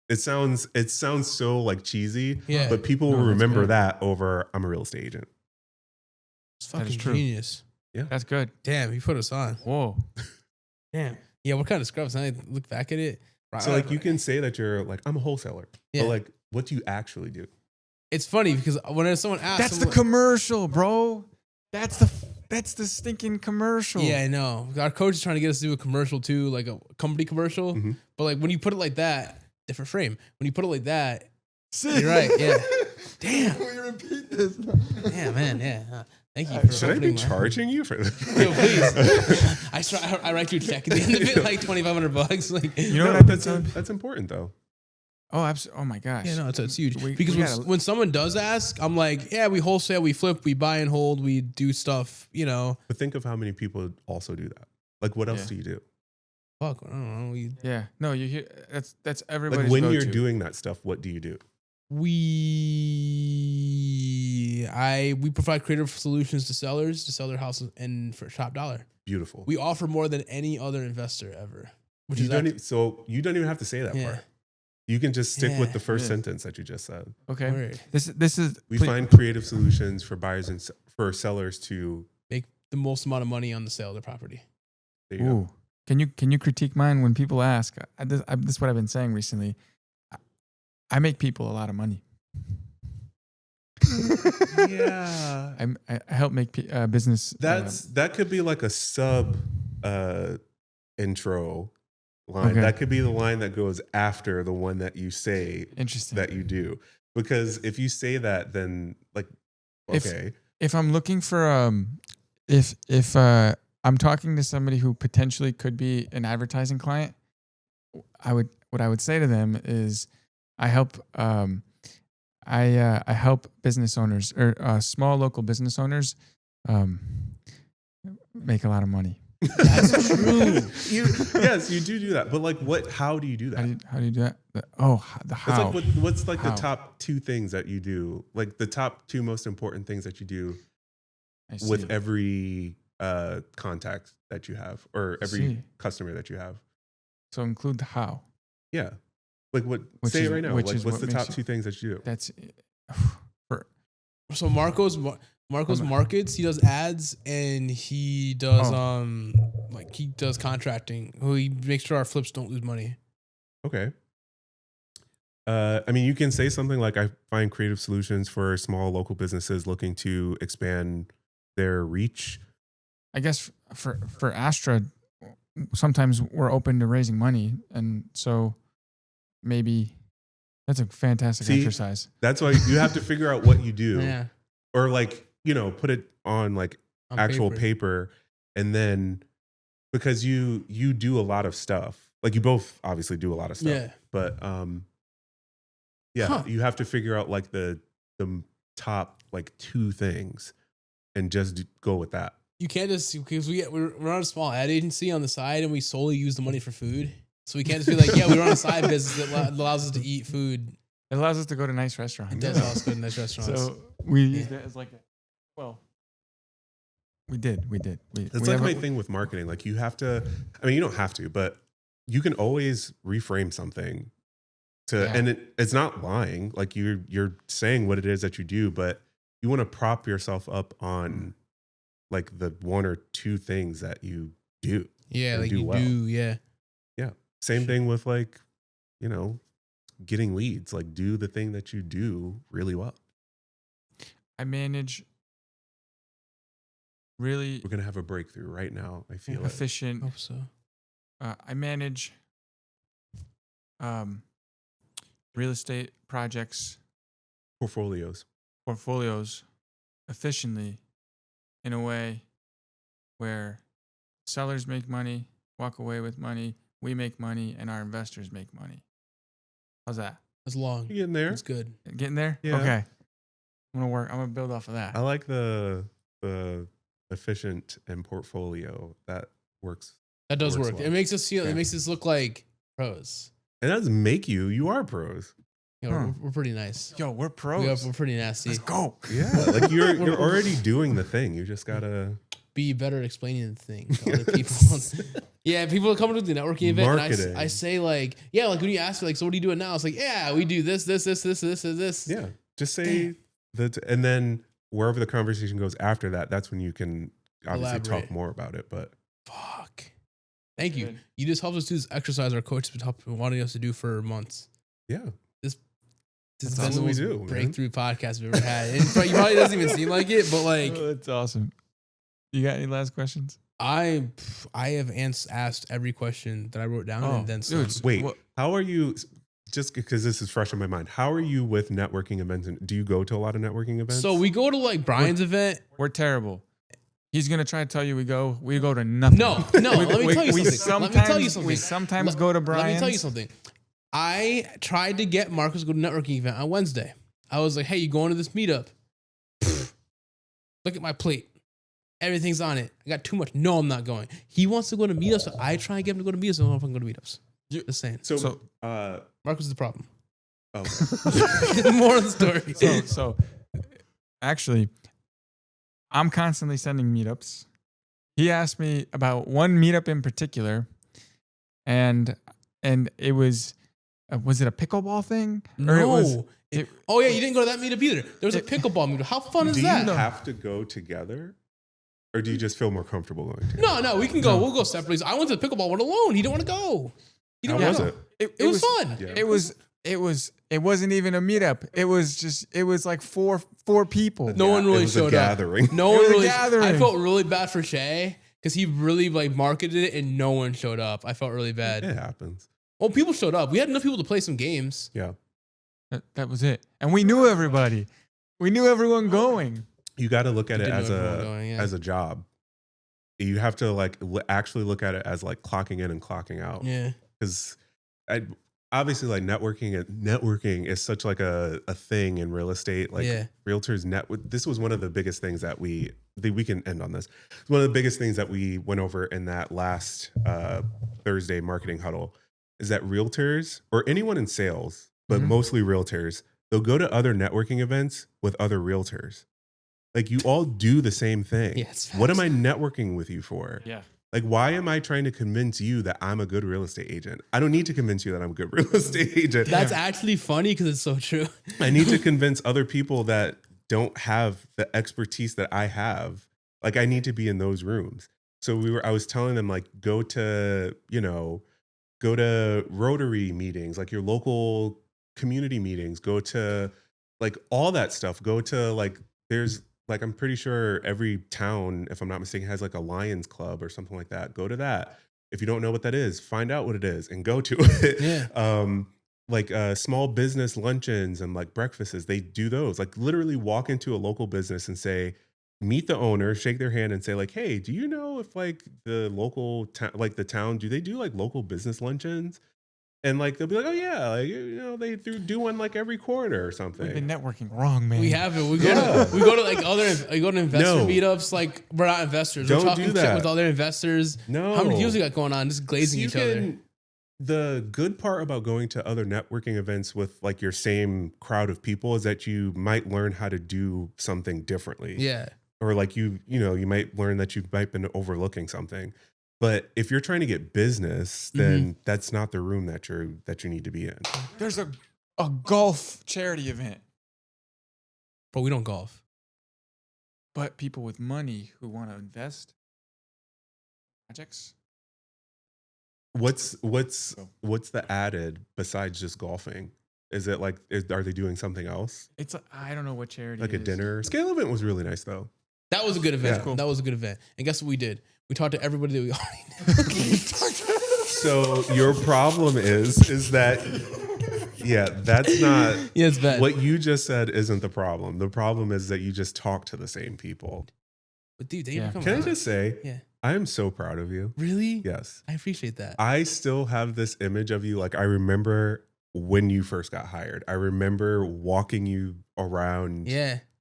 It sounds so like cheesy, Yeah. but people No, will that's remember good. that over I'm a real estate agent. It's That is fucking true. genius. That's good. Damn, you put us on. Whoa. Damn. Yeah, we're kind of scrubs. I look back at it. So like you can say that you're like, I'm a wholesaler, Yeah. but like what do you actually do? It's funny because when someone asks, That's the commercial, bro. That's the stinking commercial. Yeah, I know. Our coach is trying to get us to do a commercial too, like a company commercial. Mhm. But like when you put it like that, different frame. When you put it like that, See? you're right. Yeah. Damn. Can we repeat this? Yeah, man. Yeah. Thank you for Should I be opening my- charging you for this? Yo, please. I write you a check at the end of it, like $2,500. Like, You know No, what I've been that's saying? that's important though. Oh, absolutely. Oh my gosh. yeah, no, it's huge. We Because gotta- when someone does ask, I'm like, yeah, we wholesale, we flip, we buy and hold, we do stuff. But think of how many people also do that. Like, what else Yeah. do you do? Fuck, I don't know. Yeah. No, you hear that's everybody's Like, when you're go-to. doing that stuff, what do you do? We provide creative solutions to sellers to sell their houses and for top dollar. Beautiful. We offer more than any other investor ever, which you is don't act- so you don't even have to say that Yeah. part. You can just stick with Yeah. the first Yeah. sentence that you just said. Okay. word. This is We please- find creative solutions for buyers and for sellers to. Make the most amount of money on the sale of their property. There you go. Ooh. Can you critique mine when people ask? This is what I've been saying recently. I make people a lot of money. Yeah. I help make business. That could be like a sub intro. line. Okay. That could be the line that goes after the one that you say Interesting. that you do. Because if you say that, then like, okay. If I'm looking for if I'm talking to somebody who potentially could be an advertising client, what I would say to them is I help I help business owners or small local business owners make a lot of money. That's true. Yes, you do that. But like, how do you do that? How do you do that? The how. It's like what's like How? the top 2 things that you do? Like the top 2 most important things that you do I see. with every contact that you have or every See. customer that you have. So include the how. Yeah. Like what? Which Say is- it right now. which Like is what's what the makes top you- 2 things that you do? That's So Marco's markets. He does ads and he does he does contracting. He makes sure our flips don't lose money. Okay. I mean, you can say something like, I find creative solutions for small local businesses looking to expand their reach. I guess for Astra, sometimes we're open to raising money, and so maybe that's a fantastic See? exercise. That's why you have to figure out what you do, Yeah. or like, put it on like On actual paper, and then because you do a lot of stuff. Like you both obviously do a lot of stuff. Yeah. But you have to figure out like the top like 2 things and just go with that. You can't just because we're on a small ad agency on the side and we solely use the money for food. So we can't just be like, yeah, we run a side business that allows us to eat food. It allows us to go to nice restaurants. It does allow us to go to nice restaurants. So we used it as like, we did. It's like my thing with marketing. Like you have to, I mean, you don't have to, but you can always reframe something and it's not lying. Like you're saying what it is that you do, but you want to prop yourself up on like the 1 or 2 things that you do. Yeah, and like do you well. do. Yeah. Yeah. Same thing with like, getting leads. Like do the thing that you do really well. I manage really We're going to have a breakthrough right now. I feel it. efficient. Hope so. I manage real estate projects, Portfolios. portfolios efficiently in a way where sellers make money, walk away with money, we make money, and our investors make money. How's that? That's long. You getting there? That's good. Getting there? Yeah. Okay. I'm gonna build off of that. I like the efficient and portfolio that works. That does Works work. well. It makes us feel. Yeah. It makes us look like pros. It does make you are pros. We're pretty nice. Yo, we're pros. We're pretty nasty. Let's go. Yeah, like you're already doing the thing. You just gotta Be better at explaining the thing to other people. Yeah, people come to the networking event Marketing. and I say like, yeah, like when you ask me like, so what are you doing now? It's like, yeah, we do this, and this. Yeah, just say that, and then wherever the conversation goes after that, that's when you can obviously Elaborate. talk more about it. But Fuck. Thank you. Good. You just helped us do this exercise our coach has been wanting us to do for months. yeah, This That's has been what the we most do, man. breakthrough podcast we've ever had. And you probably doesn't even seem like it, but like Oh, that's awesome. You got any last questions? I have asked every question that I wrote down and then some. dude, wait, what- how are you? Just because this is fresh in my mind, how are you with networking events? And do you go to a lot of networking events? So we go to like Brian's event. we're terrible. He's gonna try to tell you we go to nothing. No, let me tell you something. Let me tell you something. We sometimes go to Brian's. Let me tell you something. I tried to get Marcus to go to a networking event on Wednesday. I was like, hey, you going to this meetup? Look at my plate. Everything's on it. I got too much. No, I'm not going. He wants to go to meetups. So I try and get him to go to meetups. I don't know if I can go to meetups. Just saying. So Marcus is the problem. okay. More of the story. So actually, I'm constantly sending meetups. He asked me about one meetup in particular, and it was it a pickleball thing? Or No. it- Oh yeah, you didn't go to that meetup either. There was a pickleball meetup. How fun is Do that? you have to go together, or do you just feel more comfortable going together? No, we can go. We'll go separately. I went to the pickleball one alone. He didn't want to go. He didn't How want was to go. it? It was fun. Yeah. It wasn't even a meetup. It was like four people. No one really it was showed a up. gathering. No It one was a really. gathering. I felt really bad for Shay because he really like marketed it and no one showed up. I felt really bad. It happens. Well, people showed up. We had enough people to play some games. Yeah. That was it. And we knew everybody. We knew everyone going. You got to look at We it did know as everyone a going, yeah. as a job. You have to like actually look at it as like clocking in and clocking out. Yeah. Because obviously like networking is such like a thing in real estate. Like realtors this was one of the biggest things that we can end on this. It's one of the biggest things that we went over in that last Thursday marketing huddle is that realtors or anyone in sales, but mostly realtors, they'll go to other networking events with other realtors. Like you all do the same thing. Yeah, what am I networking with you for? Yeah. Like, why am I trying to convince you that I'm a good real estate agent? I don't need to convince you that I'm a good real estate agent. That's actually funny because it's so true. I need to convince other people that don't have the expertise that I have. Like, I need to be in those rooms. So I was telling them like, go to Rotary meetings, like your local community meetings, go to like all that stuff. Go to like, there's like, I'm pretty sure every town, if I'm not mistaken, has like a Lions Club or something like that. Go to that. If you don't know what that is, find out what it is and go to it. Yeah. Like small business luncheons and like breakfasts, they do those. Like literally walk into a local business and say, meet the owner, shake their hand and say like, hey, do you know if like the local like the town, do they do like local business luncheons? And like they'll be like, oh yeah, like, you know, they do one like every quarter or something. We've been networking wrong, man. We have it. We go to like we go to investor meetups. Like we're not investors. Don't we're talking do that. shit with other investors. No. How many deals we got going on? Just glazing each other. The good part about going to other networking events with like your same crowd of people is that you might learn how to do something differently. Yeah. Or like you might learn that you might have been overlooking something. But if you're trying to get business, then that's not the room that you need to be in. There's a golf charity event. But we don't golf. But people with money who want to invest projects. What's the added besides just golfing? Is it like are they doing something else? I don't know what charity. Like it a is. dinner. Scale event was really nice though. That was a good event. Yeah. Cool. That was a good event. And guess what we did? We talked to everybody that we already knew. So your problem is that that's not it's bad. what you just said isn't the problem. The problem is that you just talk to the same people. But dude, they become Can I just say, yeah. I am so proud of you. Really? Yes. I appreciate that. I still have this image of you. Like I remember when you first got hired. I remember walking you around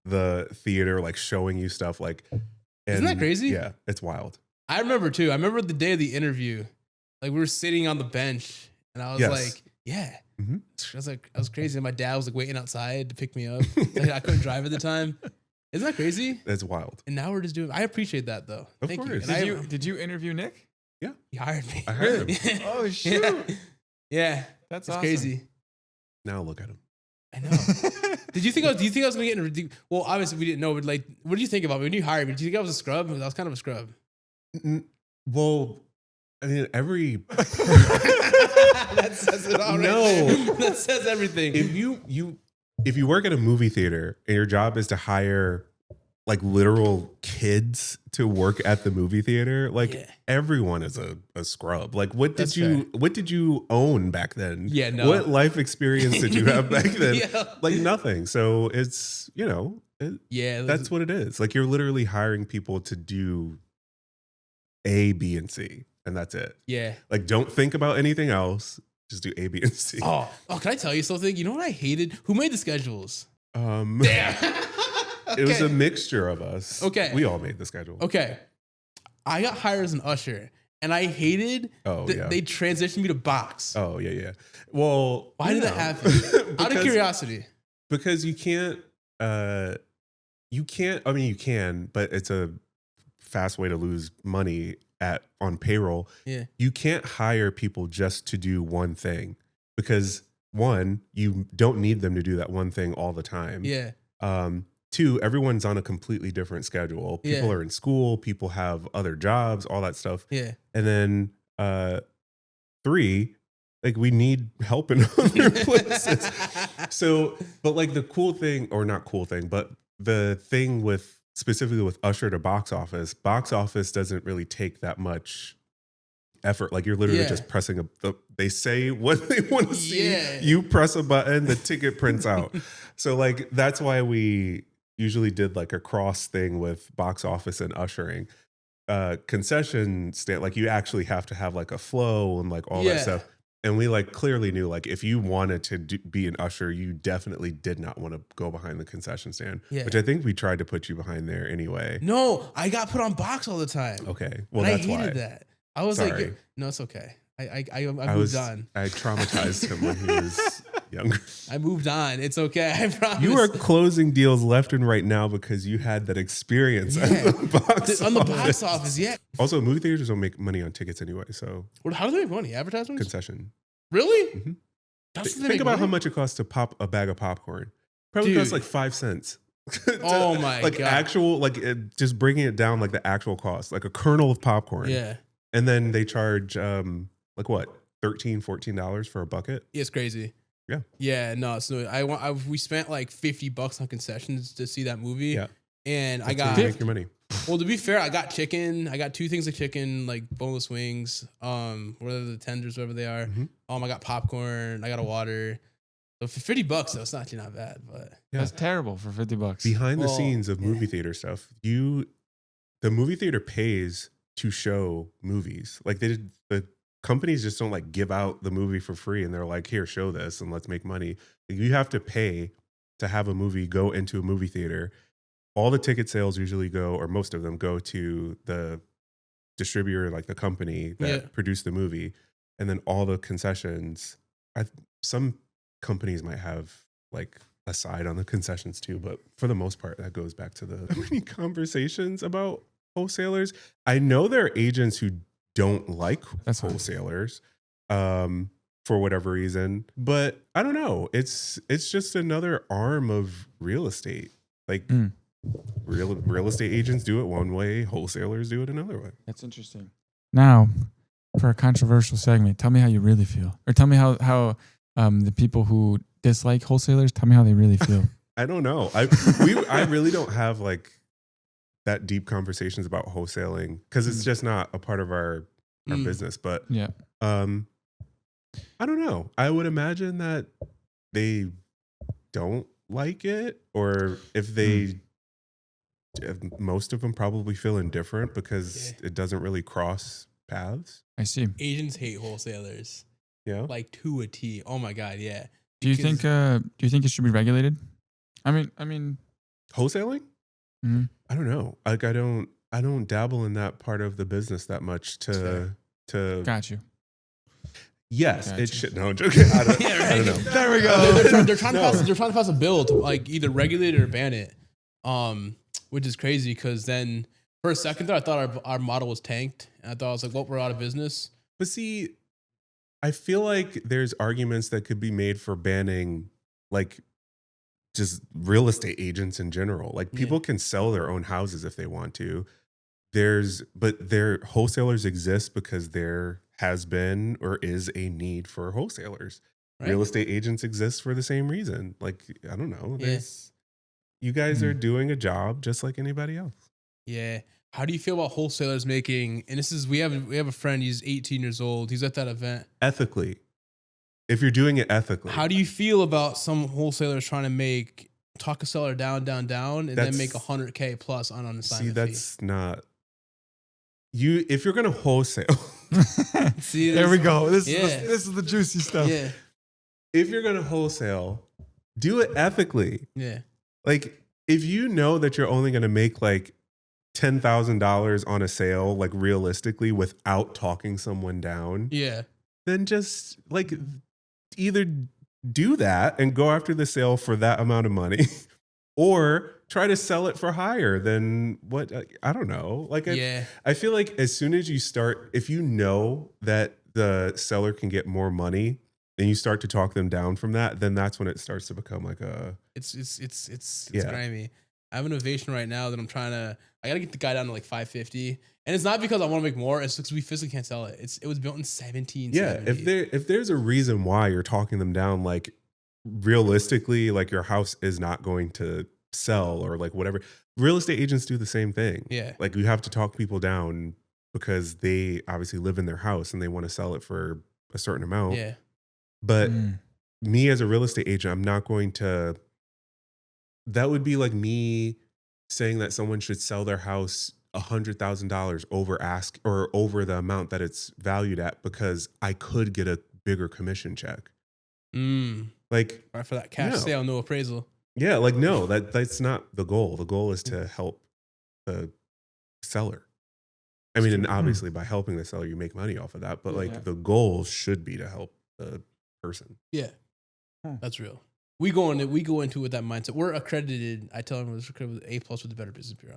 the theater, like showing you stuff like isn't that crazy? Yeah, it's wild. I remember too. I remember the day of the interview. Like we were sitting on the bench and I was like, yeah. Mm-hmm. I was crazy. And my dad was like waiting outside to pick me up. Like, I couldn't drive at the time. Isn't that crazy? That's wild. And now we're just doing, I appreciate that though. Of Thank course. you. Did you interview Nick? Yeah. He hired me. I hired him. Oh shoot. Yeah. That's it's awesome. crazy. Now look at him. I know. Do you think I was going to get well, obviously we didn't know, but like, what did you think about me when you hired me? Do you think I was a scrub? I was kind of a scrub. Well, I mean, that says it all. No. Right there. That says everything. If you work at a movie theater and your job is to hire like literal kids to work at the movie theater, like everyone is a scrub. Like what did you own back then? Yeah, no. What life experience did you have back then? Like nothing. So it's, that's what it is. Like you're literally hiring people to do A, B, and C. And that's it. Yeah. Like don't think about anything else. Just do A, B, and C. Oh, can I tell you something? You know what I hated? Who made the schedules? Damn. It was a mixture of us. Okay. We all made the schedule. Okay. I got hired as an usher and I hated they transitioned me to box. Oh, yeah. Well, why did that happen? Out of curiosity. Because you can't, I mean, you can, but it's a fast way to lose money on payroll. Yeah. You can't hire people just to do one thing because one, you don't need them to do that one thing all the time. Yeah. Two, everyone's on a completely different schedule. People are in school, people have other jobs, all that stuff. Yeah. And then three, like we need help in other places. So, but like the cool thing, or not cool thing, but the thing with specifically with Usher to box office doesn't really take that much effort. Like you're literally just pressing they say what they want to see. You press a button, the ticket prints out. So like, that's why we usually did like a cross thing with box office and ushering. Concession stand, like you actually have to have like a flow and like all that stuff. And we like clearly knew like if you wanted to be an usher, you definitely did not want to go behind the concession stand, which I think we tried to put you behind there anyway. No, I got put on box all the time. Okay, well and that's I hated why. that. I was like, no, it's okay. I moved on. I traumatized him when he was younger. I moved on. It's okay. I promise. You are closing deals left and right now because you had that experience on the box office. Yeah. Also, movie theaters don't make money on tickets anyway. So how do they make money? Advertisements? Concession. Really? Mm-hmm. Think about how much it costs to pop a bag of popcorn. Probably costs like 5 cents. Oh my like God. Actual, like just bringing it down, like the actual cost, like a kernel of popcorn. Yeah. And then they charge like what, $13, $14 for a bucket? Yeah, it's crazy. Yeah. Yeah, no, it's no. We spent like $50 on concessions to see that movie. Yeah. And I got make your money. Well, to be fair, I got chicken. I got 2 things of chicken, like boneless wings, whether the tenders, whatever they are. I got popcorn. I got a water. So for $50, though, it's actually not bad. But that's terrible for $50. Behind the scenes of movie theater stuff, the movie theater pays to show movies. Like the companies just don't like give out the movie for free and they're like, here, show this and let's make money. Like, you have to pay to have a movie go into a movie theater. All the ticket sales usually go, or most of them go to the distributor, like the company that produced the movie. And then all the concessions, some companies might have like a side on the concessions too, but for the most part, that goes back to the many conversations about wholesalers. I know there are agents who don't like wholesalers for whatever reason, but I don't know. It's just another arm of real estate. Like real estate agents do it one way, wholesalers do it another way. That's interesting. Now, for a controversial segment, tell me how you really feel, or tell me how the people who dislike wholesalers, tell me how they really feel. I don't know. I really don't have like that deep conversations about wholesaling because it's just not a part of our business. But I don't know. I would imagine that they don't like it, or if they, most of them probably feel indifferent because it doesn't really cross paths. I see. Agents hate wholesalers. Yeah, like to a T. Oh my God, yeah. Do you think it should be regulated? I mean, wholesaling? Mm-hmm. I don't know. Like I don't dabble in that part of the business that much to got you. Yes, it should. No, I'm joking. I don't know. There we go. They're trying to pass a bill to like either regulate it or ban it, which is crazy because then for a second there I thought our model was tanked, and I thought I was like, well, we're out of business. But see, I feel like there's arguments that could be made for banning like just real estate agents in general. Like people can sell their own houses if they want to. But their wholesalers exist because there has been or is a need for wholesalers. Right. Real estate agents exist for the same reason. Like, I don't know. You guys are doing a job just like anybody else. Yeah. How do you feel about wholesalers making, and this is, we have a friend, he's 18 years old. He's at that event. Ethically. If you're doing it ethically. How do you feel about some wholesalers trying to talk a seller down, and then make $100K plus on an assignment fee? That's not, if you're going to wholesale. See, there we go. This is the juicy stuff. Yeah. If you're going to wholesale, do it ethically. Yeah. Like, if you know that you're only going to make like $10,000 on a sale, like realistically, without talking someone down, then just like either do that and go after the sale for that amount of money, or try to sell it for higher than what, I don't know. Like, I feel like as soon as you start, if you know that the seller can get more money, then you start to talk them down from that, then that's when it starts to become like a, it's grimy. I have an innovation right now that I got to get the guy down to like 550. And it's not because I want to make more. It's because we physically can't sell it. It was built in 1770. Yeah. If there's a reason why you're talking them down, like realistically, like your house is not going to sell or like whatever. Real estate agents do the same thing. Yeah. Like you have to talk people down because they obviously live in their house and they want to sell it for a certain amount. Yeah. But me as a real estate agent, I'm not going to, that would be like me saying that someone should sell their house $100,000 over ask or over the amount that it's valued at because I could get a bigger commission check. Like Right, for that cash sale, no appraisal. Yeah, like no, that's not the goal. The goal is to help the seller. I mean, and obviously by helping the seller, you make money off of that. But like the goal should be to help the person. Yeah, that's real. We go into it with that mindset. We're accredited. I tell them we're accredited with A+ with the Better Business Bureau.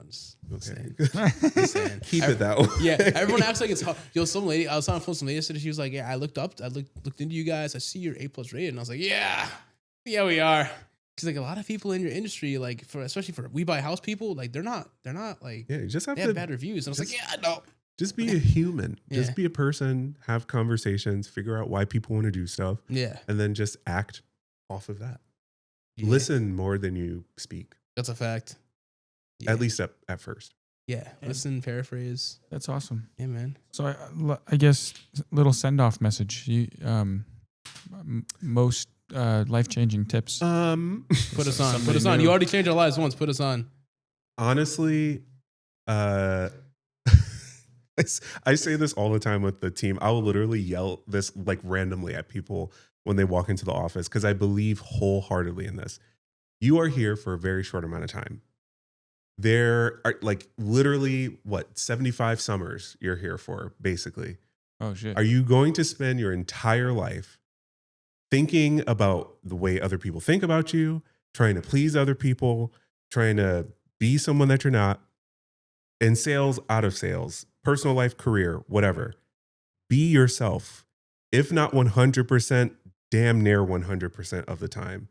Okay, keep it that way. Yeah, everyone acts like it's hard. Yo, some lady, I was on the phone with some lady yesterday. She was like, "Yeah, I looked into you guys. I see you're A+ rated," and I was like, "Yeah, we are." She's like, a lot of people in your industry, like especially for we buy house people, like they're not like you just have they have bad reviews. And I was like, yeah, no. Just be a human. Just be a person. Have conversations. Figure out why people want to do stuff. Yeah, and then just act off of that. Yeah. Listen more than you speak. That's a fact. Yeah. At least at first. Yeah. Listen, paraphrase. That's awesome. Yeah, man. So I guess little send off message. You most life-changing tips. Put us on. Put us on. You already changed our lives once. Put us on. Honestly, I say this all the time with the team. I will literally yell this like randomly at people when they walk into the office because I believe wholeheartedly in this. You are here for a very short amount of time. There are like literally 75 summers you're here for, basically. Oh shit. Are you going to spend your entire life thinking about the way other people think about you, trying to please other people, trying to be someone that you're not, in sales, out of sales, personal life, career, whatever? Be yourself. If not 100%, damn near 100% of the time.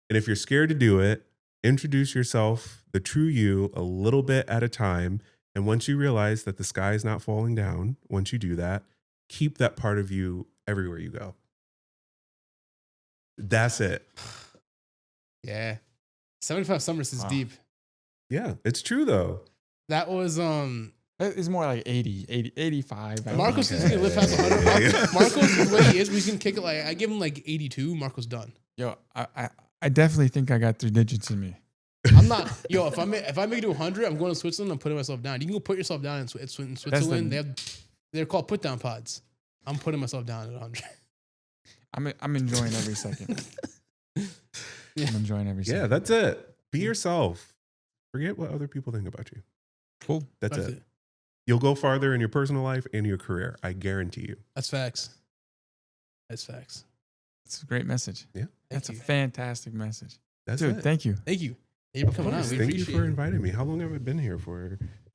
And if you're scared to do it, introduce yourself, the true you, a little bit at a time. And once you realize that the sky is not falling down, once you do that, keep that part of you everywhere you go. That's it. Yeah. 75 summers is deep. Yeah, it's true though. That was it's more like 80, 85. Marcos is gonna live past 100. Marcos is the way he is. We can kick it like I give him like 82. Marcos done. Yo, I definitely think I got 3 digits in me. I'm not. Yo, if I make it to 100, I'm going to Switzerland. I'm putting myself down. You can go put yourself down in Switzerland. They're called put down pods. I'm putting myself down at 100. I'm enjoying every second. I'm enjoying every second. Yeah, that's it. Be yourself. Forget what other people think about you. Cool. That's it. You'll go farther in your personal life and your career. I guarantee you. That's facts. That's facts. It's a great message. Yeah. That's a fantastic message. That's Dude, it. thank you. Thank you. Thank you for coming on. We Thank you appreciate for it. inviting me. How long have I been here for?